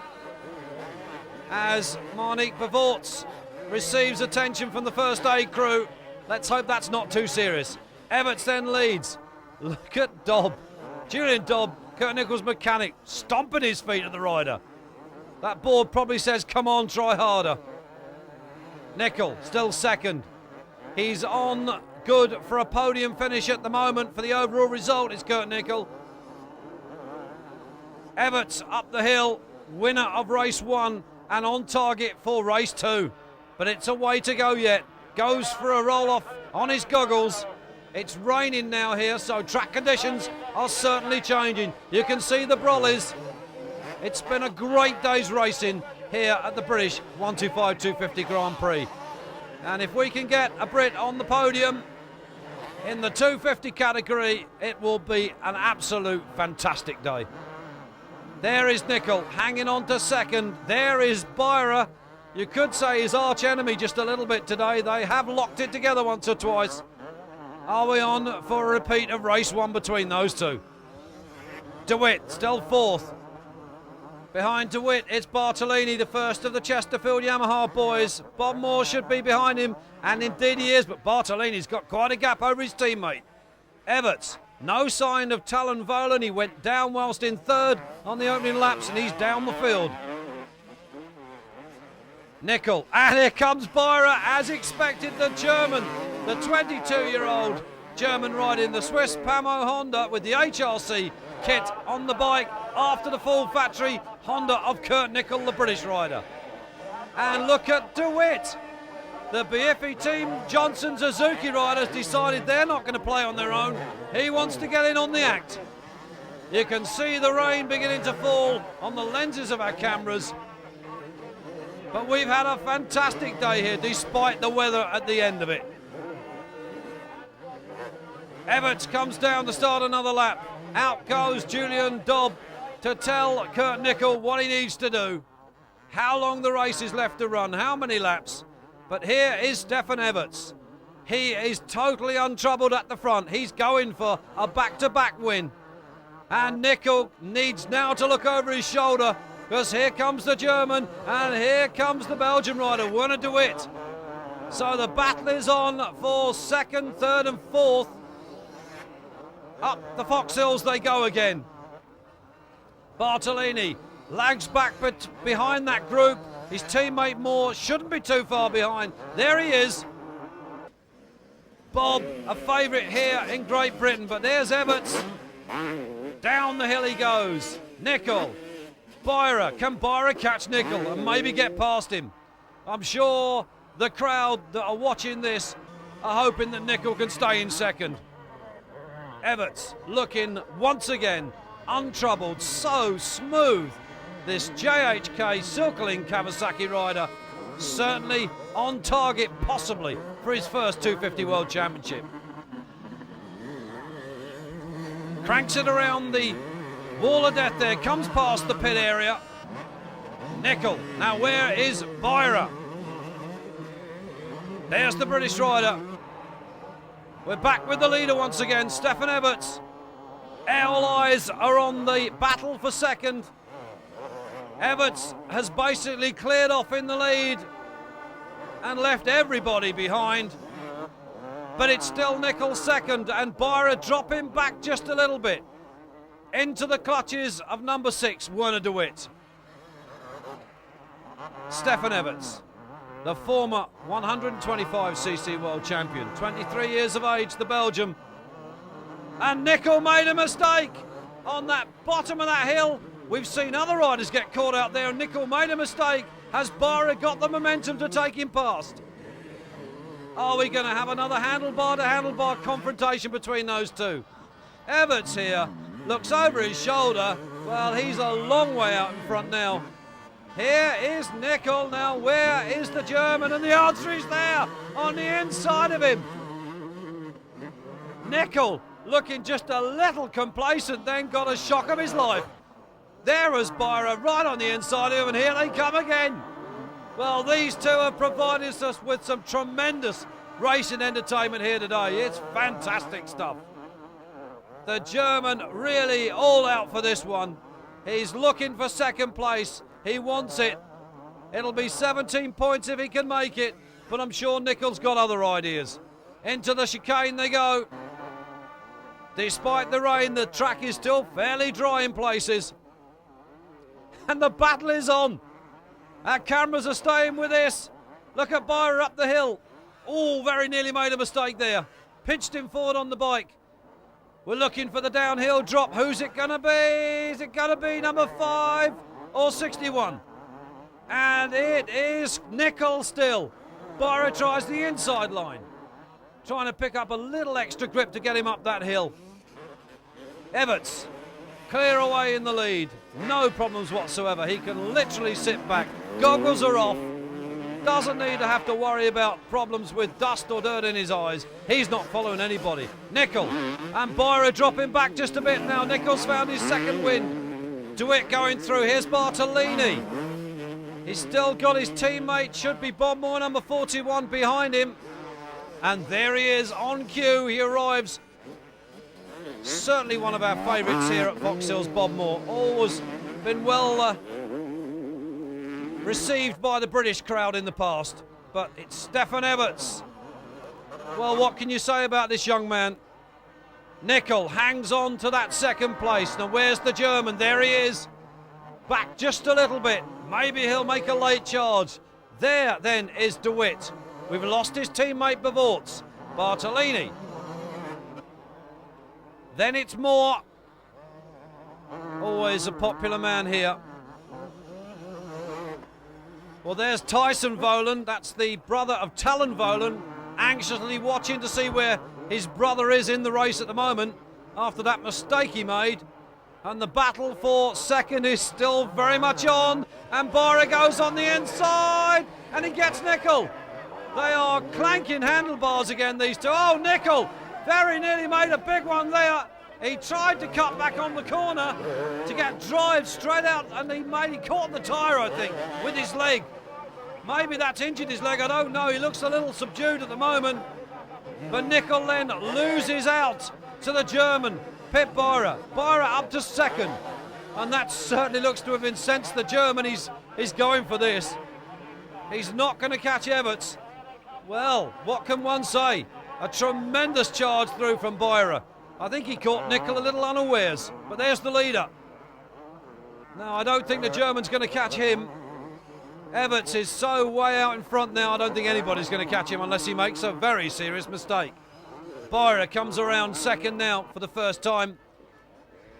as Monique BERVOETS receives attention from the first aid crew. Let's hope that's not too serious. EVERTS then leads. Look at Dobb. Julian Dobb, Kurt Nickel's mechanic, stomping his feet at the rider. That board probably says, come on, try harder. Nickel still second. He's on good for a podium finish at the moment. For the overall result, it's Kurt Nickel. EVERTS up the hill, winner of race 1 and on target for race 2. But it's a way to go yet. Goes for a roll-off on his goggles. It's raining now here, so track conditions are certainly changing. You can see the brollies. It's been a great day's racing here at the British 125 250 Grand Prix. And if we can get a Brit on the podium in the 250 category, it will be an absolute fantastic day. There is Nickel hanging on to second. There is Byra. You could say his arch enemy just a little bit today. They have locked it together once or twice. Are we on for a repeat of race 1 between those two? DeWitt still fourth. Behind DeWitt, it's Bartolini, the first of the Chesterfield Yamaha boys. Bob Moore should be behind him, and indeed he is, but Bartolini's got quite a gap over his teammate. EVERTS, no sign of Talon Volan. He went down whilst in third on the opening laps, and he's down the field. Nickel, and here comes Byra, as expected, the German, the 22-year-old German riding the Swiss Pamo Honda with the HRC kit on the bike after the full factory Honda of Kurt Nickel, the British rider. And look at DeWitt. The Biaffi team Johnson Suzuki riders decided they're not going to play on their own. He wants to get in on the act. You can see the rain beginning to fall on the lenses of our cameras. But we've had a fantastic day here despite the weather at the end of it. EVERTS comes down to start another lap. Out goes Julian Dobb to tell Kurt Nickel what he needs to do. How long the race is left to run, how many laps. But here is Stefan EVERTS. He is totally untroubled at the front. He's going for a back-to-back win. And Nickel needs now to look over his shoulder, because here comes the German and here comes the Belgian rider, Werner DeWitt. So the battle is on for second, third and fourth. Up the Foxhills they go again. Bartolini lags back but behind that group. His teammate Moore shouldn't be too far behind. There he is. Bob, a favourite here in Great Britain, but there's EVERTS. Down the hill he goes. Nickel. Byra, can Byra catch Nickel and maybe get past him? I'm sure the crowd that are watching this are hoping that Nickel can stay in second. EVERTS looking once again untroubled, so smooth. This JHK Silkeling Kawasaki rider certainly on target possibly for his first 250 World Championship. Cranks it around the wall of death there, comes past the pit area. Nickel, now where is Byra? There's the British rider. We're back with the leader once again, Stefan EVERTS. All eyes are on the battle for second. EVERTS has basically cleared off in the lead and left everybody behind. But it's still Nickel second and Byra dropping back just a little bit into the clutches of number 6, Werner DeWitt. Stefan EVERTS, the former 125cc world champion, 23 years of age, the Belgian. And Nickel made a mistake on that bottom of that hill We've seen other riders get caught out there, and Nicol made a mistake. Has Byra got the momentum to take him past? Are we going to have another handlebar-to-handlebar confrontation between those two? Everts here looks over his shoulder. Well, he's a long way out in front now. Here is Nicol. Now, where is the German? And the answer is there, on the inside of him. Nicol looking just a little complacent, then got a shock of his life. There was Byra right on the inside of him, and here they come again. Well, these two have provided us with some tremendous racing entertainment here today. It's fantastic stuff. The German really all out for this one. He's looking for second place. He wants it. It'll be 17 points if he can make it, but I'm sure Nicol's got other ideas. Into the chicane they go. Despite the rain, the track is still fairly dry in places. And the battle is on. Our cameras are staying with this. Look at Byra up the hill. Oh, very nearly made a mistake there. Pinched him forward on the bike. We're looking for the downhill drop. Who's it going to be? Is it going to be number 5 or 61? And it is Nicol still. Byra tries the inside line. Trying to pick up a little extra grip to get him up that hill. Everts clear away in the lead. No problems whatsoever. He can literally sit back. Goggles are off. Doesn't need to have to worry about problems with dust or dirt in his eyes. He's not following anybody. Nicol and Byra dropping back just a bit now. Nicol's found his second win. DeWitt going through. Here's Bartolini. He's still got his teammate. Should be Bob Moore, number 41, behind him. And there he is on cue. He arrives. Certainly one of our favourites here at Foxhill's, Bob Moore. Always been well received by the British crowd in the past. But it's Stefan Everts. Well, what can you say about this young man? Nicol hangs on to that second place. Now, where's the German? There he is. Back just a little bit. Maybe he'll make a late charge. There, then, is DeWitt. We've lost his teammate BERVOETS. Bartolini. Then it's Moore. Always a popular man here. Well, there's Tyson Volan. That's the brother of Talon Volan. Anxiously watching to see where his brother is in the race at the moment after that mistake he made. And the battle for second is still very much on. And Byra goes on the inside. And he gets Nicol. They are clanking handlebars again, these two. Oh, Nicol very nearly made a big one there. He tried to cut back on the corner to get drive straight out, and he caught the tyre, I think, with his leg. Maybe that's injured his leg, I don't know. He looks a little subdued at the moment. But Nicol then loses out to the German, Pip Byra. Byra up to second. And that certainly looks to have incensed the German. He's going for this. He's not going to catch Everts. Well, what can one say? A tremendous charge through from Byra. I think he caught Nicol a little unawares, but there's the leader. Now, I don't think the German's going to catch him. Everts is so way out in front now, I don't think anybody's going to catch him unless he makes a very serious mistake. Byra comes around second now for the first time.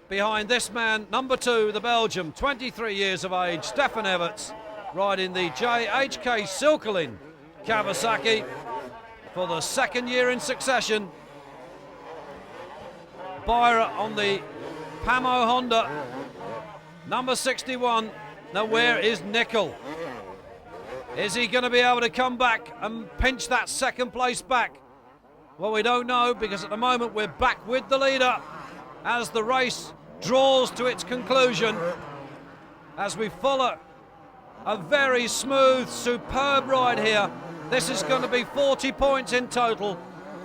Behind this man, number 2, the Belgian, 23 years of age, Stefan Everts, riding the JHK Silkelin Kawasaki for the second year in succession. Byra on the Pamo Honda, number 61. Now, where is Nicol? Is he going to be able to come back and pinch that second place back? Well, we don't know, because at the moment we're back with the leader as the race draws to its conclusion, as we follow a very smooth, superb ride here. This is going to be 40 points in total.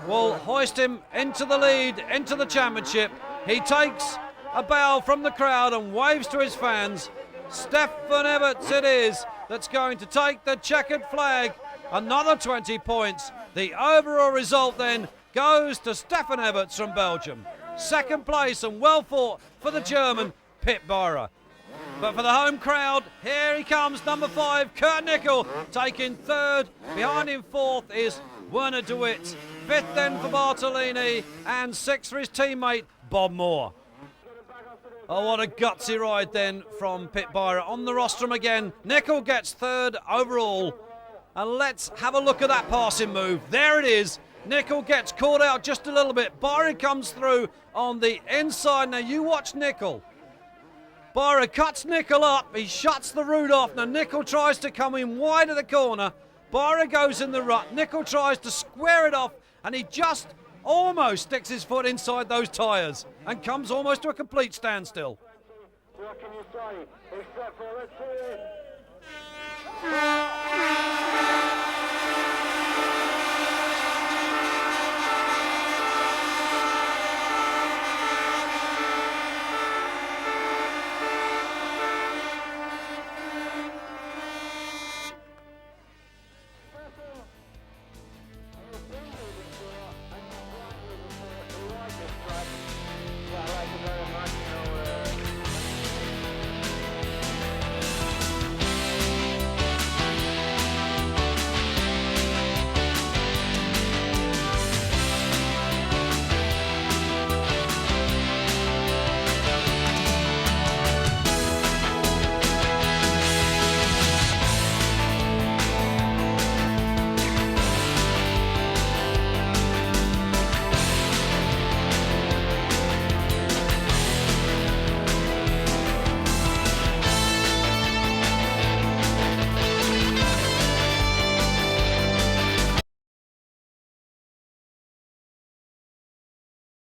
Will hoist him into the lead, into the championship. He takes a bow from the crowd and waves to his fans. Stefan Everts it is that's going to take the checkered flag. Another 20 points. The overall result then goes to Stefan Everts from Belgium. Second place, and well fought for the German, Pip Byra. But for the home crowd, here he comes, number 5, Kurt Nicol, taking third. Behind him, fourth is Werner DeWitt. Fifth then for Bartolini, and sixth for his teammate, Bob Moore. Oh, what a gutsy ride then from Pit Byra. On the rostrum again, Nickel gets third overall. And let's have a look at that passing move. There it is. Nickel gets caught out just a little bit. Byra comes through on the inside. Now you watch Nickel. Byra cuts Nickel up. He shuts the route off. Now Nickel tries to come in wide of the corner. Byra goes in the rut. Nickel tries to square it off, and he just almost sticks his foot inside those tyres and comes almost to a complete standstill. What can you say? Except for let's see it.